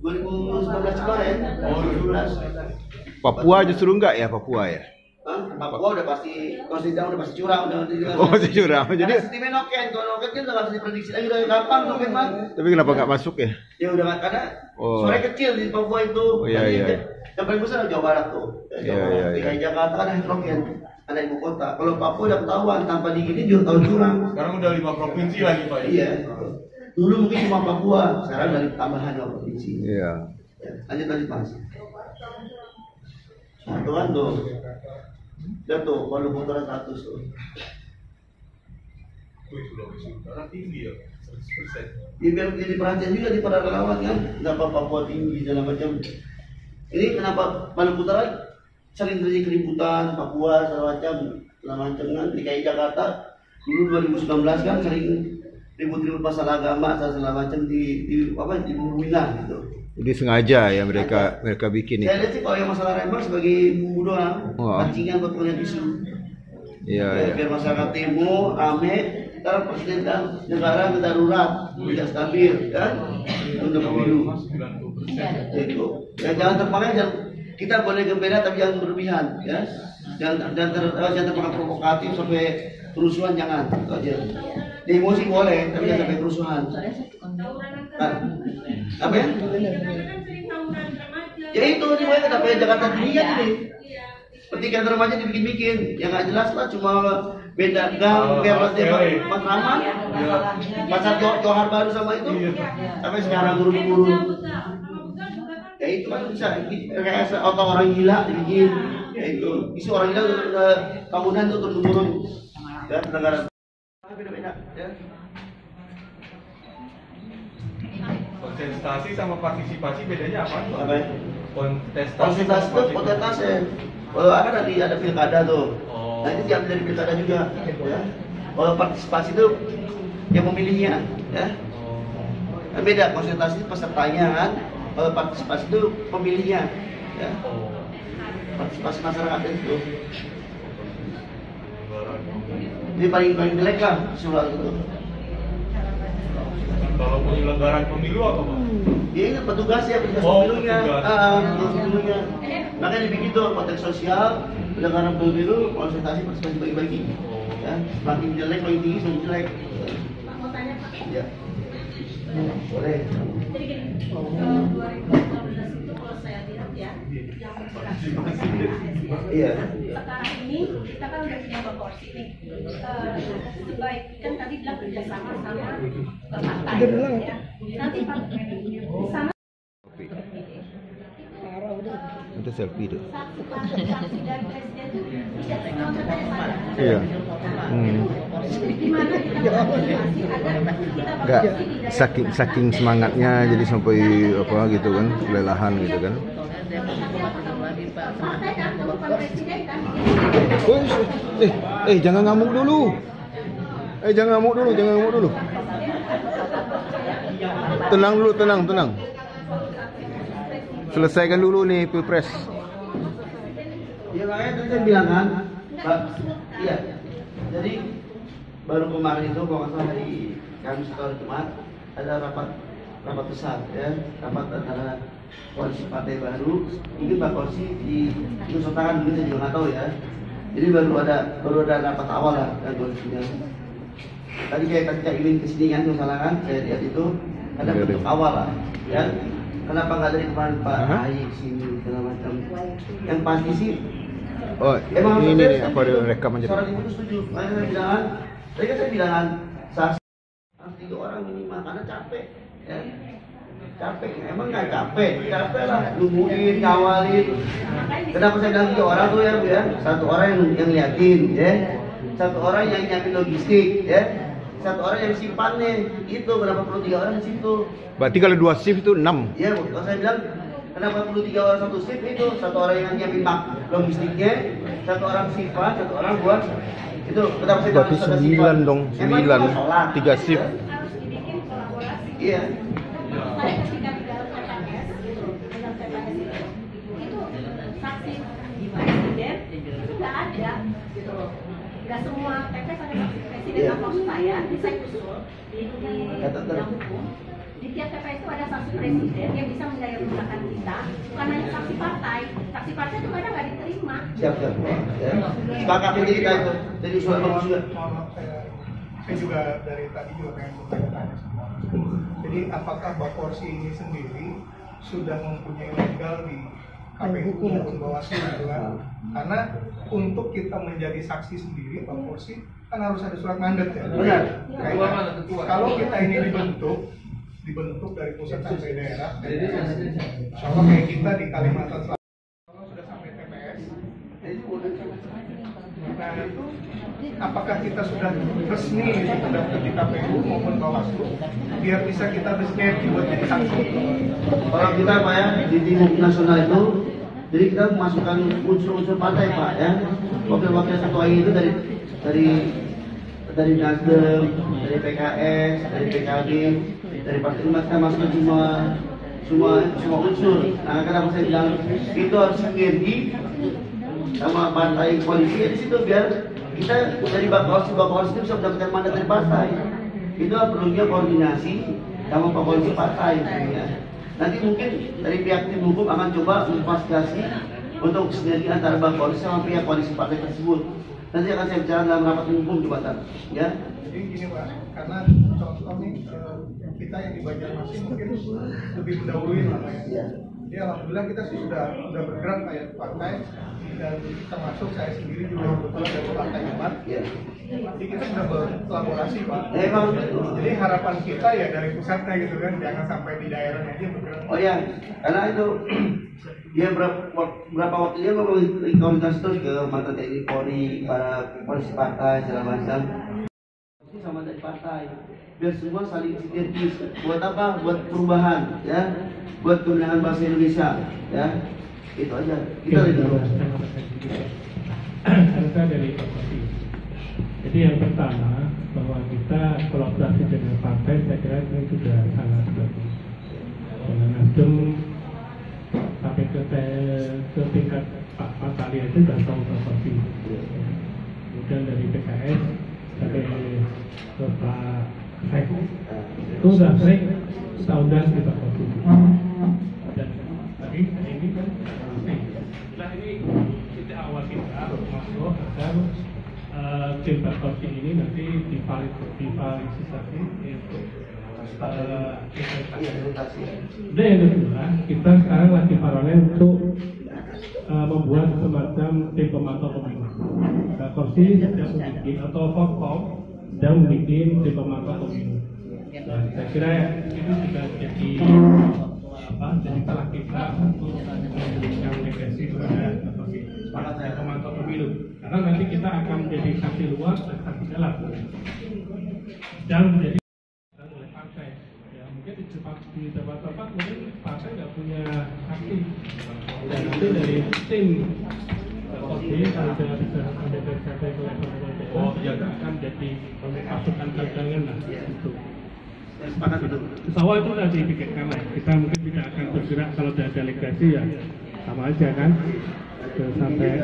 2019 kemarin. Oh, 2019. Papua justru enggak ya, Papua ya. Papua udah pasti, udah pasti curang, udah Oh, masih curang. Jadi Jadi sistemnya noken, kalau noken kan udah nggak bisa diprediksi lagi dari kapan noken mah. tapi kenapa nggak masuk ya? Ya udah nggak, karena suara kecil di Papua itu. Oh, iya, Jadi, iya. Yang paling besar Jawa Barat tuh. Jawa Barat. DKI Jakarta ada heterogen, ada ibu kota. Kalau Papua udah ketahuan tanpa digini juga tahu curang. Sekarang udah 5 provinsi lagi Pak. Iya. Dulu mungkin cuma Papua, sekarang dari tambahan 2 provinsi. Iya. Ya, lanjut Mas. Satu kan tuh. Udah tuh, kalau putaran 100 tuh. Sulawesi Utara tinggi ya, 100%. Ya, biar jadi perhatian juga di para relawan kan, kenapa Papua tinggi segala macam. Ini kenapa Maluku Utara sering terjadi keributan, Papua segala macam kan. DKI Jakarta dulu 2019 kan sering ribut-ribut masalah agama segala macam di Bumina gitu. Jadi sengaja ya mereka bikin itu. Saya lihat sih kalau yang masalah rempang sebagai bumbu doang, pancingan buat melihat isu. Iya. Biar masyarakat demo rame, ntar presiden dan negara darurat, tidak stabil, kan? Untuk pemilu. Itu. Ya, jangan terpakai, kita boleh gembira tapi jangan berlebihan, ya. Jangan terpakai provokatif sampai kerusuhan, jangan. Itu aja. Demo sih boleh, tapi jangan sampai kerusuhan. Apa ya? Ya itu nih, kenapa Jakarta dilihat ini? Ketika remaja dibikin-bikin, yang nggak jelas lah, cuma beda gang, biar Matraman, pasar Johar Baru sama itu, tapi sekarang buru-buru. Ya itu kan bisa kayak otak orang gila dibikin, ya itu isu orang gila udah tahunan tuh turun-turun, ya negara beda-beda, ya. Konsentrasi sama partisipasi bedanya apa? Apa ya? Konsultasi itu kontestasi. Kalau akan nanti ada pilkada tuh. Nanti diambil dari pilkada juga. Ya. Kalau partisipasi itu yang memilihnya, ya. Kan beda, konsultasi pesertanya kan. Kalau partisipasi itu pemilihnya, ya. Partisipasi masyarakat itu. Ini paling jelek lah surat itu. Kalau penyelenggaraan pemilu apa Pak? Dia ingat petugas ya, petugas pemilunya. Pemilunya. Makanya dibikin tuh konteks sosial, penyelenggaraan pemilu, konsultasi partisipasi bagi-bagi. Ya, semakin jelek, makin tinggi, semakin jelek. Mau tanya Pak? Ya. Boleh. Jadi gini, 2015 itu kalau saya lihat ya, yang bergerak Iya. sekarang ini kita kan udah punya proporsi nih. Sebaik kan tadi bilang kerjasama sama partai. Ya. Nanti Pak di sana Itu selfie tuh. saksi dari presiden itu tidak semua katanya sadar. Iya. Di mana kita komunikasi agar kita Enggak berfungsi di daerah saking semangatnya jadi sampai apa gitu kan, kelelahan gitu kan. partai kan, bukan presiden kan. Jangan ngamuk dulu. Jangan ngamuk dulu. Tenang dulu, tenang. Selesaikan dulu nih Pilpres. Ya makanya tadi saya bilang kan, Pak, iya. Jadi baru kemarin itu kalau nggak salah hari Kamis atau hari Jumat ada rapat besar ya, rapat antara koalisi partai baru, mungkin Pak Korsi di Nusantara mungkin saya juga nggak tahu ya. Jadi baru ada rapat awal lah kan koalisinya. Tadi kayak Cak Imin kesini kan, salah kan? Saya lihat itu ada bentuk awal lah, ya. Kenapa nggak dari kemarin Pak Ahy sini segala macam? Yang pasti sih. Oh, emang ini apa rekam aja. Soal itu setuju. Makanya saya bilang kan, tadi kan saya bilang kan, harus 3 orang minimal karena capek, ya. Capek, emang nggak capek lah, nungguin, ngawalin. Kenapa saya bilang 3 orang tuh ya, 1 orang yang liatin, ya. 1 orang yang nyiapin logistik, ya. 1 orang yang simpannya, itu berapa perlu 3 orang di situ. Berarti kalau 2 shift itu 6. Iya, kalau saya bilang kenapa perlu 3 orang 1 shift itu, 1 orang yang nyiapin logistiknya, 1 orang simpan, 1 orang buat itu. Kenapa saya berarti 9 dong, 9, 3 shift. Harus dibikin kolaborasi. Iya. Saya ketika di dalam TPS itu saksi presiden itu nggak ada gitu loh. Nggak semua TPS ada saksi presiden. Apa maksud saya? Bisa usul di bidang hukum. Di tiap TPS itu ada saksi presiden yang bisa mendaya-gunakan kita, bukan hanya saksi partai. Saksi partai itu kadang nggak diterima. Siap. Ya. Sepakat ini kita itu. Jadi soal bagus juga. Saya juga dari tadi juga pengen bertanya semua. Jadi apakah Mbak Korsi ini sendiri sudah mempunyai legal di KPU maupun Bawaslu gitu kan? Karena untuk kita menjadi saksi sendiri Mbak Korsi kan harus ada surat mandat ya. Benar. Kalau kita ini dibentuk dari pusat sampai daerah, kalau kayak kita di Kalimantan Selatan, kalau sudah sampai TPS, nah itu apakah kita sudah resmi mendaftar di KPU maupun Bawaslu biar bisa kita bersinergi buat jadi saksi? Kalau kita Pak ya di tim nasional itu, jadi kita memasukkan unsur-unsur partai Pak ya. Wakil-wakil ketua itu dari Nasdem, dari PKS, dari PKB, dari Partai Umat, kita masukkan semua unsur. Nah, kenapa saya bilang itu harus sinergi sama partai koalisi di situ biar kita dari bakal itu bisa mendapatkan mandat dari partai. Itu perlunya koordinasi sama koalisi partai. Ya. Nanti mungkin dari pihak tim hukum akan coba memfasilitasi untuk sinergi antara koalisi sama pihak koalisi partai tersebut. Nanti akan saya bicara dalam rapat tim hukum coba ya. Jadi gini Pak, karena contoh nih kita yang di Banjarmasin mungkin lebih mendahului lah ya. Jadi alhamdulillah kita sih sudah bergerak kayak partai dan termasuk saya sendiri juga kebetulan dari Partai Umat. Jadi kita sudah berkolaborasi Pak. Jadi harapan kita ya dari pusatnya gitu kan, jangan sampai di daerahnya aja bergerak. Oh ya, karena itu dia berapa waktu dia komunikasi terus ke mantan TNI Polri, para polisi partai segala macam. ini sama dari partai. Biar semua saling sinergis. Buat apa? Buat perubahan, ya. Buat kemenangan bangsa Indonesia, ya. Itu aja. Kita lihat dulu. Saya dari Kopi. Jadi yang pertama bahwa kita kolaborasi dengan partai, saya kira ini sudah sangat bagus. Dengan Nasdem sampai ke tingkat Pak Tali itu sudah tahu Kopi. Kemudian dari PKS sampai ke Pak Sek itu sudah sering tahunan kita Kopi. Dan tadi ini kan setelah ini titik awal kita masuk agar tim Kopi ini nanti divalisasi untuk dan yang kedua, kita sekarang lagi paralel untuk membuat semacam tim pemantau pemilu. Korsi sedang membuat atau Forkom sedang membuat tim pemantau pemilu. Dan saya kira itu juga jadi jadi salah kita untuk memberikan legasi kepada para pemantau pemilu. Karena nanti kita akan menjadi saksi luar dan saksi dalam. Dan menjadi oleh partai. Ya mungkin di tempat-tempat mungkin partai nggak punya saksi. Dan itu dari tim Kopi kalau tidak bisa sampai ke level akan jadi pasukan cadangan lah itu. Pesawat itu sudah dipikirkan lah. Kita mungkin tidak akan bergerak kalau tidak ada delegasi ya sama aja kan. Sampai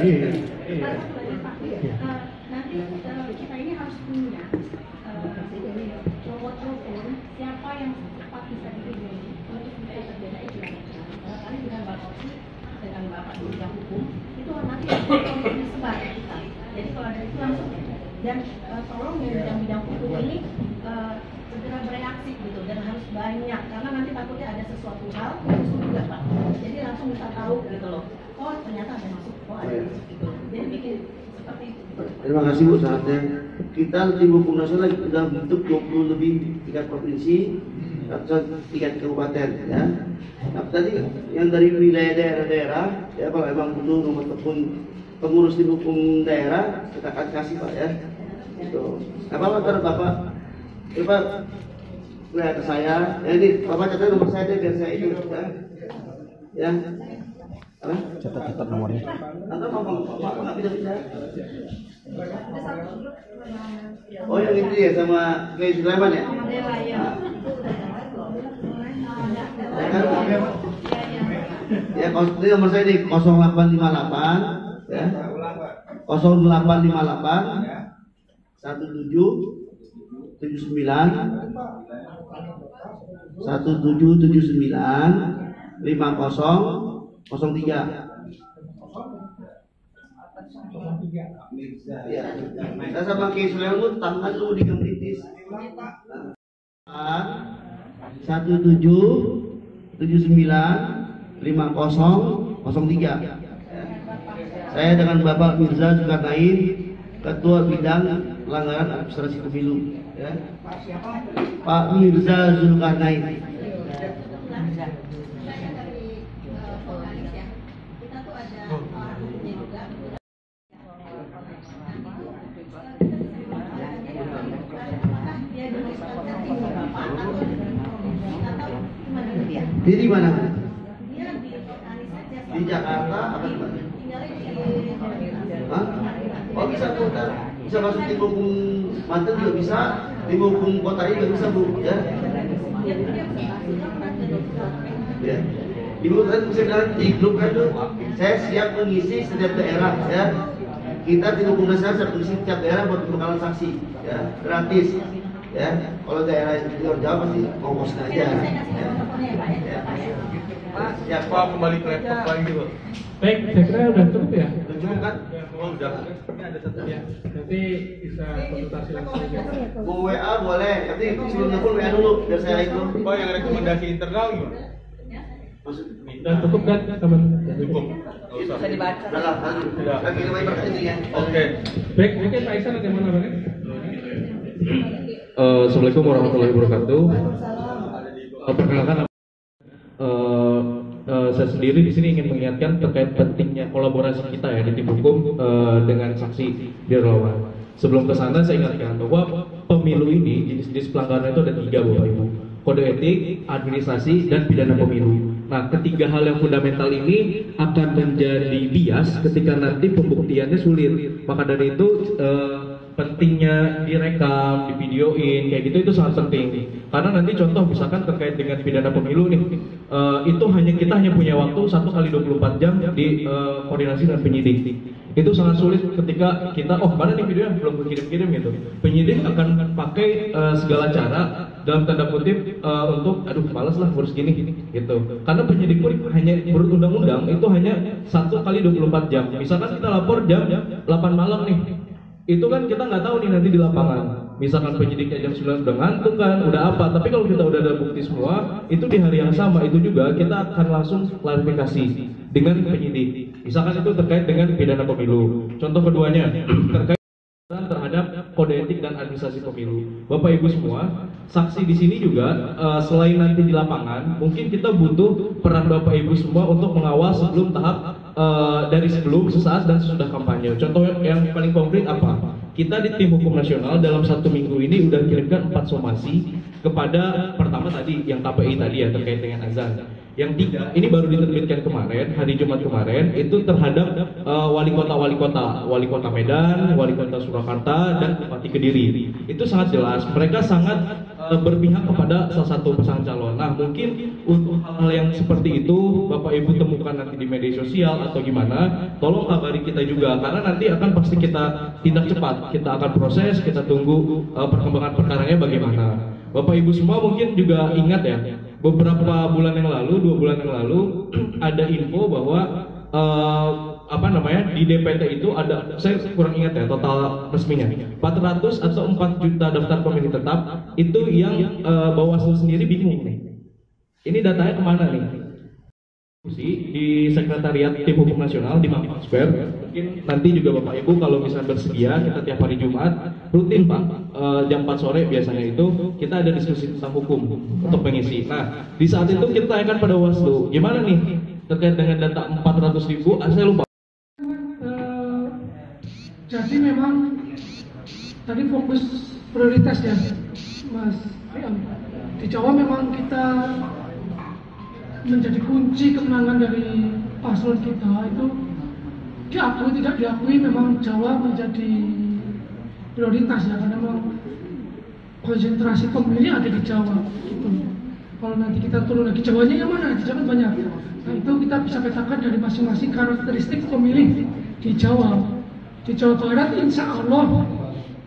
nanti kita ini harus punya telepon siapa yang cepat bisa dipilih untuk bisa berbeda itu. Kali dengan Bapak Kopi dengan Bapak di bidang hukum itu nanti untuk disebar kita. Jadi kalau dari itu langsung dan tolong di bidang hukum ini segera bereaksi gitu dan harus banyak karena nanti takutnya ada sesuatu hal itu juga Pak. Jadi langsung bisa tahu gitu loh. Oh ternyata ada masuk, oh ada masuk gitu. Jadi bikin seperti itu. Terima kasih Bu saatnya. Kita tim hukum nasional sudah bentuk 20 lebih tingkat provinsi, tingkat kabupaten, ya. Nah, tadi yang dari wilayah daerah-daerah, ya kalau emang butuh nomor telepon pengurus tim hukum daerah, kita akan kasih Pak ya. Itu. Apa ntar Bapak? Coba lihat ke saya. Ya ini Bapak catat nomor saya deh biar saya itu, ya. Ya. Catat nomornya. Atau Bapak nggak bisa. Oh yang itu ya sama Kiai Sulaiman ya? Ya, ini nomor saya di 0858 ya. 0858 1779 5003. Ya, saya sama Kiai Sulaiman tangan lu di Kemritis. 17795003. Saya dengan Bapak Mirza Zulkarnain, Ketua Bidang Pelanggaran Administrasi Pemilu. Ya. Pak Mirza Zulkarnain. Dia di mana? Di Jakarta apa di mana? Hah? Oh bisa Bu, bisa masuk tim hukum Banten juga bisa, tim hukum kota ini juga bisa Bu, ya. Ya. Ibu tadi bisa bilang di grup kan tuh, saya siap mengisi setiap daerah, ya. Kita tim hukum nasional siap mengisi setiap daerah buat pembekalan saksi, ya, gratis. Ya, kalau daerah di luar Jawa pasti ongkosnya aja. Ya, Pak kembali ke laptop lagi Pak. Baik, saya kira udah cukup ya. Udah cukup kan? Oh udah. Ini ada satu Ya, nanti bisa konsultasi langsung. Mau WA boleh, tapi sebelumnya pun WA dulu biar saya itu. Pak yang rekomendasi internal gimana? Dan cukup kan teman? Cukup. Bisa dibaca. Sudah. Lagi lebih berarti ya. Oke. Baik, mungkin Pak Isan ada mana Pak? Assalamualaikum warahmatullahi wabarakatuh. Perkenalkan, saya sendiri di sini ingin mengingatkan terkait pentingnya kolaborasi kita ya di tim hukum dengan saksi di relawan. Sebelum ke sana saya ingatkan bahwa pemilu ini jenis-jenis pelanggaran itu ada 3 Bapak Ibu. Kode etik, administrasi, dan pidana pemilu. Nah, ketiga hal yang fundamental ini akan menjadi bias ketika nanti pembuktiannya sulit. Maka dari itu pentingnya direkam, divideoin, kayak gitu itu sangat penting. Karena nanti contoh misalkan terkait dengan pidana pemilu nih, itu kita hanya punya waktu 1 kali 24 jam di koordinasi dengan penyidik. Itu sangat sulit ketika kita, mana nih videonya belum kirim-kirim gitu. Penyidik akan pakai segala cara dalam tanda kutip untuk, malas lah harus gini gitu. Karena penyidik pun hanya menurut undang-undang itu hanya 1 kali 24 jam. Misalkan kita lapor jam 8 malam nih, itu kan kita nggak tahu nih nanti di lapangan. Misalkan penyidiknya jam 9 udah ngantuk kan, udah apa. Tapi kalau kita udah ada bukti semua, itu di hari yang sama itu juga kita akan langsung klarifikasi dengan penyidik. Misalkan itu terkait dengan pidana pemilu. Contoh keduanya terkait terhadap kode etik dan administrasi pemilu. Bapak Ibu semua, saksi di sini juga selain nanti di lapangan, mungkin kita butuh peran Bapak Ibu semua untuk mengawal sebelum tahap dari sebelum, sesaat, dan sesudah kampanye. Contoh yang paling konkret apa? Kita di tim hukum nasional dalam 1 minggu ini udah kirimkan 4 somasi kepada pertama tadi yang KPI tadi ya terkait dengan azan. Yang 3 ini baru diterbitkan kemarin, hari Jumat kemarin, itu terhadap wali kota Medan, wali kota Surakarta, dan Bupati Kediri. Itu sangat jelas, mereka sangat berpihak kepada salah satu pasangan calon. Nah, mungkin untuk hal-hal yang seperti itu Bapak Ibu temukan nanti di media sosial atau gimana, tolong kabari kita juga, karena nanti akan pasti kita tindak cepat, kita akan proses, kita tunggu perkembangan perkaranya bagaimana. Bapak Ibu semua mungkin juga ingat ya, beberapa bulan yang lalu, 2 bulan yang lalu ada info bahwa di DPT itu ada, saya kurang ingat ya total resminya, 400 atau 4 juta daftar pemilih tetap itu yang Bawaslu sendiri bingung nih. Ini datanya kemana nih? Di sekretariat tim hukum nasional di Mampang Square. Mungkin nanti juga Bapak Ibu kalau misalnya bersedia, kita tiap hari Jumat rutin Pak, jam 4 sore biasanya itu kita ada diskusi tentang hukum untuk pengisi. Nah, di saat itu kita tanyakan pada Bawaslu, gimana nih terkait dengan data 400.000? Saya lupa. Jadi memang tadi fokus prioritas ya, Mas Rian. Di Jawa memang kita menjadi kunci kemenangan dari paslon kita itu, diakui tidak diakui memang Jawa menjadi prioritas ya, karena memang konsentrasi pemilih ada di Jawa gitu. Kalau nanti kita turun lagi Jawanya yang mana? Di Jawa banyak. Nah, itu kita bisa petakan dari masing-masing karakteristik pemilih di Jawa. Di Jawa Barat insya Allah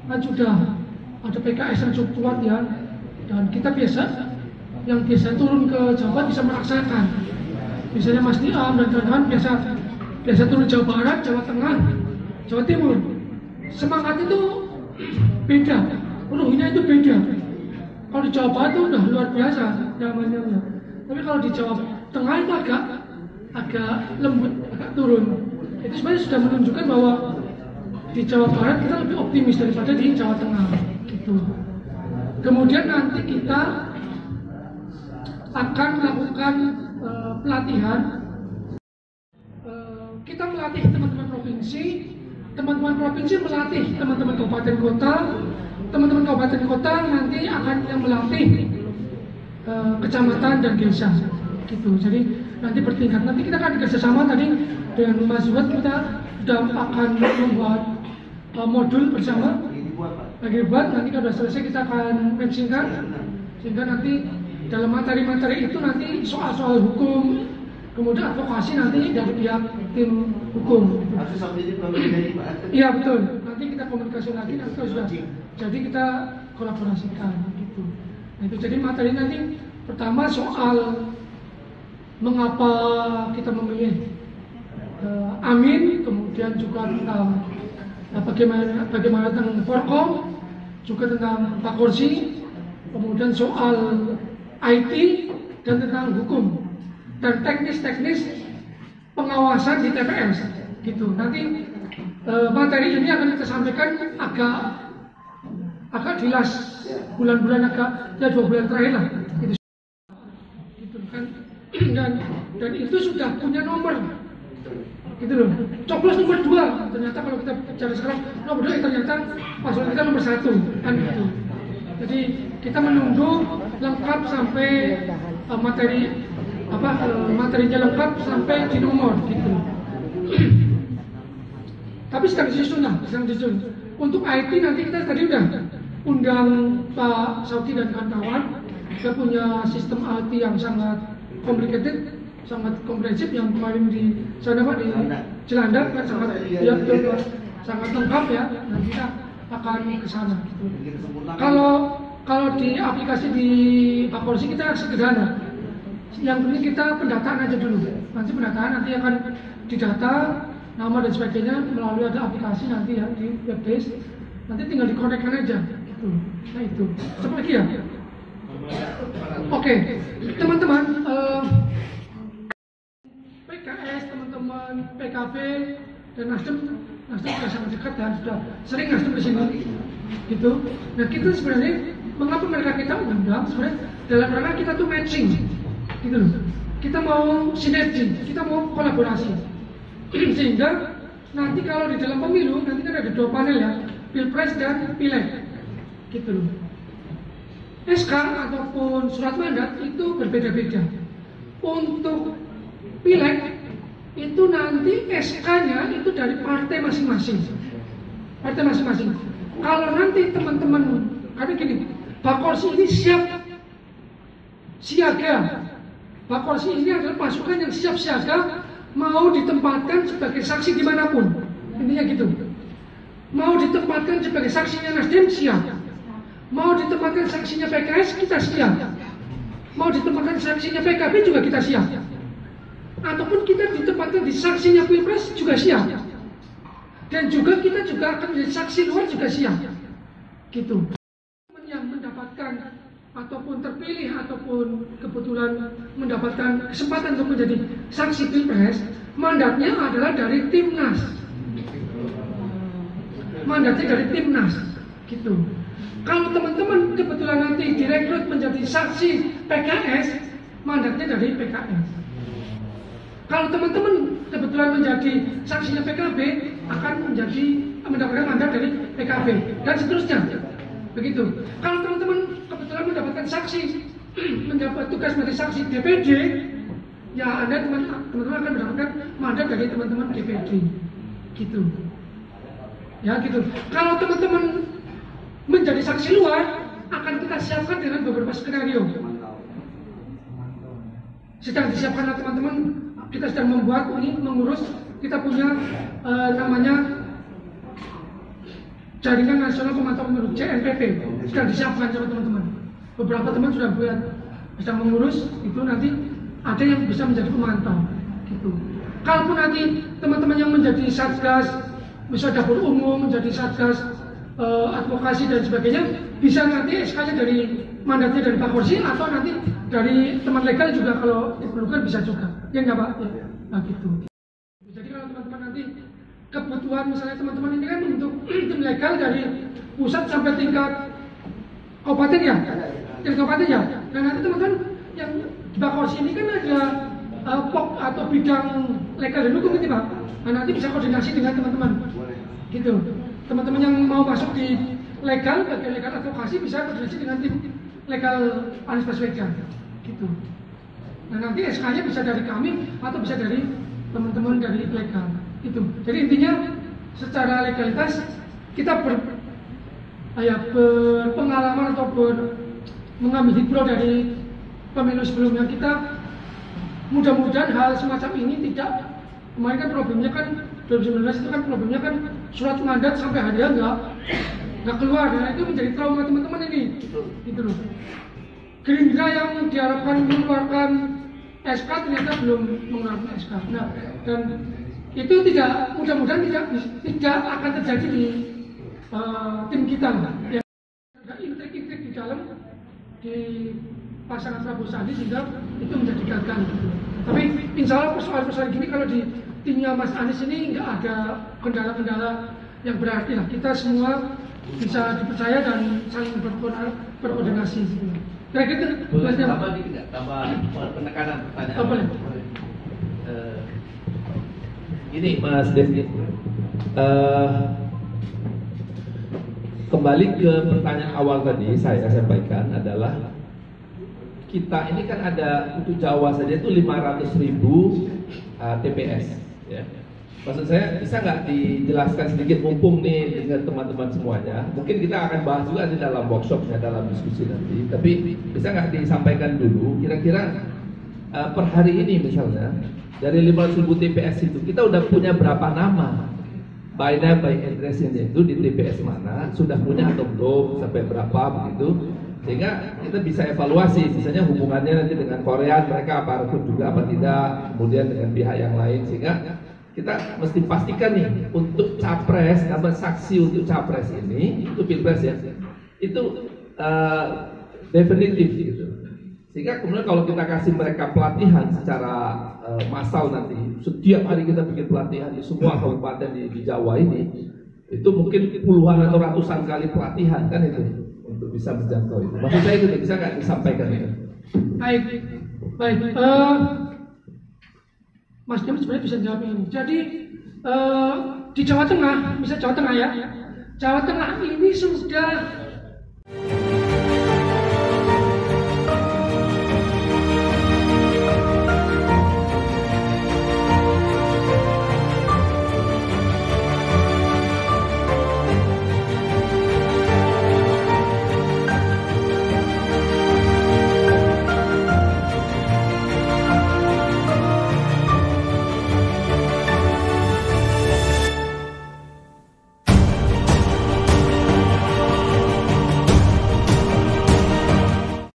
kan sudah ada PKS yang cukup kuat ya, dan kita yang biasa turun ke Jawa bisa merasakan. Misalnya Mas Niam dan kawan-kawan biasa turun Jawa Barat, Jawa Tengah, Jawa Timur. Semangat itu beda, ruhnya itu beda. Kalau di Jawa Barat itu udah luar biasa namanya. Tapi kalau di Jawa Tengah itu agak lembut, agak turun. Itu sebenarnya sudah menunjukkan bahwa di Jawa Barat kita lebih optimis daripada di Jawa Tengah gitu. Kemudian nanti kita akan melakukan pelatihan. Kita melatih teman-teman provinsi melatih teman-teman kabupaten kota. Teman-teman kabupaten kota nanti akan yang melatih kecamatan dan desa gitu. Jadi nanti bertingkat. Nanti kita akan kerjasama tadi dengan Mas Zuhad, kita sudah akan membuat modul bersama. Lagi buat, nanti kalau sudah selesai kita akan matchingkan, sehingga nanti dalam materi-materi itu nanti soal-soal hukum, kemudian advokasi nanti dari pihak tim hukum. Iya betul. Nanti kita komunikasi lagi, nanti kalau sudah jadi kita kolaborasikan gitu. Nah, itu jadi materi nanti pertama soal mengapa kita memilih Amin, kemudian juga tentang bagaimana tentang Forkom, juga tentang Pak Kursi, kemudian soal IT dan tentang hukum dan teknis-teknis pengawasan di TPS gitu. Nanti materi ini akan kita sampaikan agak dilas bulan-bulan, agak 2 bulan terakhir lah gitu kan. Dan itu sudah punya nomor gitu loh. Coblos nomor 2, ternyata kalau kita bicara sekarang nomor 2 ternyata paslon kita nomor 1 kan gitu. Jadi kita menunggu lengkap sampai materinya lengkap sampai di nomor gitu. Tapi sedang disusun. Untuk IT nanti kita tadi udah undang Pak Sauki dan kawan-kawan. Kita punya sistem IT yang sangat complicated, sangat komprehensif yang kemarin di sana Pak di Cilandak kan sangat lengkap ya. Dan kita akan ke sana. Gitu. Kalau di aplikasi di Pak Polisi kita sederhana. Yang penting kita pendataan aja dulu. Nanti pendataan nanti akan didata nama dan sebagainya melalui ada aplikasi nanti ya di web-based. Nanti tinggal dikonekkan aja. Gitu. Nah itu. Coba lagi ya. Oke, teman-teman. PKS, teman-teman PKB dan Nasdem sudah sangat dekat dan sudah sering Nasdem di sini. Gitu. Nah kita sebenarnya mengapa mereka kita undang sebenarnya dalam rangka kita tuh matching. Gitu loh. Kita mau sinergi, kita mau kolaborasi. Sehingga nanti kalau di dalam pemilu nanti kan ada 2 panel ya, Pilpres dan Pileg. Gitu loh. SK ataupun surat mandat itu berbeda-beda. Untuk Pileg itu nanti SK-nya itu dari partai masing-masing. Partai masing-masing. Kalau nanti teman-teman, karena gini, Bakorsi ini siaga. Bakorsi ini adalah pasukan yang siap siaga, mau ditempatkan sebagai saksi dimanapun. Intinya gitu. Mau ditempatkan sebagai saksinya Nasdem, siap. Mau ditempatkan saksinya PKS, kita siap. Mau ditempatkan saksinya PKB juga kita siap. Ataupun kita ditempatkan di saksinya Pilpres juga siap. Dan juga kita juga akan menjadi saksi luar juga siap. Gitu. Yang mendapatkan ataupun terpilih ataupun kebetulan mendapatkan kesempatan untuk menjadi saksi Pilpres, mandatnya adalah dari Timnas. Mandatnya dari Timnas. Gitu. Kalau teman-teman kebetulan nanti direkrut menjadi saksi PKS, mandatnya dari PKS. Kalau teman-teman kebetulan menjadi saksinya PKB, akan mendapatkan mandat dari PKB dan seterusnya. Begitu. Kalau teman-teman kebetulan mendapatkan mendapat tugas menjadi saksi DPD, ya Anda teman-teman akan mendapatkan mandat dari teman-teman DPD. Gitu. Ya gitu. Kalau teman-teman menjadi saksi luar, akan kita siapkan dengan beberapa skenario. Sedang disiapkan teman-teman, kita sedang membuat ini, mengurus, kita punya namanya Jaringan Nasional Pemantau Pemilu JNPP, sedang disiapkan sama teman-teman. Beberapa teman sudah sedang mengurus, itu nanti ada yang bisa menjadi pemantau. Gitu. Kalaupun nanti teman-teman yang menjadi satgas, bisa dapur umum, menjadi satgas advokasi dan sebagainya, bisa nanti SK-nya dari mandatnya dari Pak Korsi atau nanti dari teman legal juga kalau diperlukan bisa juga. Ya enggak Pak? Ya. Nah gitu. Jadi kalau teman-teman nanti kebutuhan misalnya teman-teman ini kan untuk tim legal dari pusat sampai tingkat kabupaten ya, tingkat kabupaten ya. Nah nanti teman-teman yang di Pak Korsi ini kan ada POK atau bidang legal dan hukum ini Pak. Nah nanti bisa koordinasi dengan teman-teman. Gitu. Teman-teman yang mau masuk di legal, bagian legal advokasi bisa koordinasi dengan tim legal Anies Baswedan. Gitu. Nah nanti SK-nya bisa dari kami atau bisa dari teman-teman dari legal. Itu. Jadi intinya secara legalitas kita berpengalaman atau mengambil hikmah dari pemilu sebelumnya. Kita mudah-mudahan hal semacam ini tidak. Kemarin kan problemnya kan 2019 itu kan problemnya kan surat mandat sampai hari nggak keluar. Nah itu menjadi trauma teman-teman ini. Gitu loh. Gerindra yang diharapkan mengeluarkan SK ternyata belum mengeluarkan SK. Nah dan itu tidak, mudah-mudahan tidak akan terjadi di tim kita. Ya, ada intrik-intrik di dalam di pasangan Prabowo Sandi sehingga itu menjadi gagal. Gitu. Tapi insya Allah persoalan-persoalan gini kalau di timnya Mas Anies ini nggak ada kendala-kendala yang berarti lah. Kita semua bisa dipercaya dan saling berkoordinasi. Kayak gitu. Boleh tambah penekanan pertanyaan. Oh, boleh. Ini Mas Dev, kembali ke pertanyaan awal tadi saya sampaikan adalah kita ini kan ada untuk Jawa saja itu 500.000 TPS ya. Maksud saya bisa nggak dijelaskan sedikit mumpung nih dengan teman-teman semuanya. Mungkin kita akan bahas juga di dalam workshopnya, dalam diskusi nanti. Tapi bisa nggak disampaikan dulu kira-kira per hari ini misalnya dari 500.000 TPS itu kita udah punya berapa nama? By name, by address-nya itu di TPS mana? Sudah punya atau belum? Sampai berapa begitu? Sehingga kita bisa evaluasi, misalnya hubungannya nanti dengan Korea mereka apa rekrut juga apa tidak, kemudian dengan pihak yang lain, sehingga kita mesti pastikan nih untuk capres, nama saksi untuk capres ini, itu pilpres ya, itu definitif gitu. Sehingga kemudian kalau kita kasih mereka pelatihan secara massal nanti, setiap hari kita bikin pelatihan di semua kabupaten di Jawa ini, itu mungkin puluhan atau ratusan kali pelatihan kan itu untuk bisa menjangkau itu. Maksud saya itu bisa nggak disampaikan itu? Baik. Mas Dim sebenarnya bisa jawab ini. Jadi di Jawa Tengah, bisa Jawa Tengah ya. Jawa Tengah ini sudah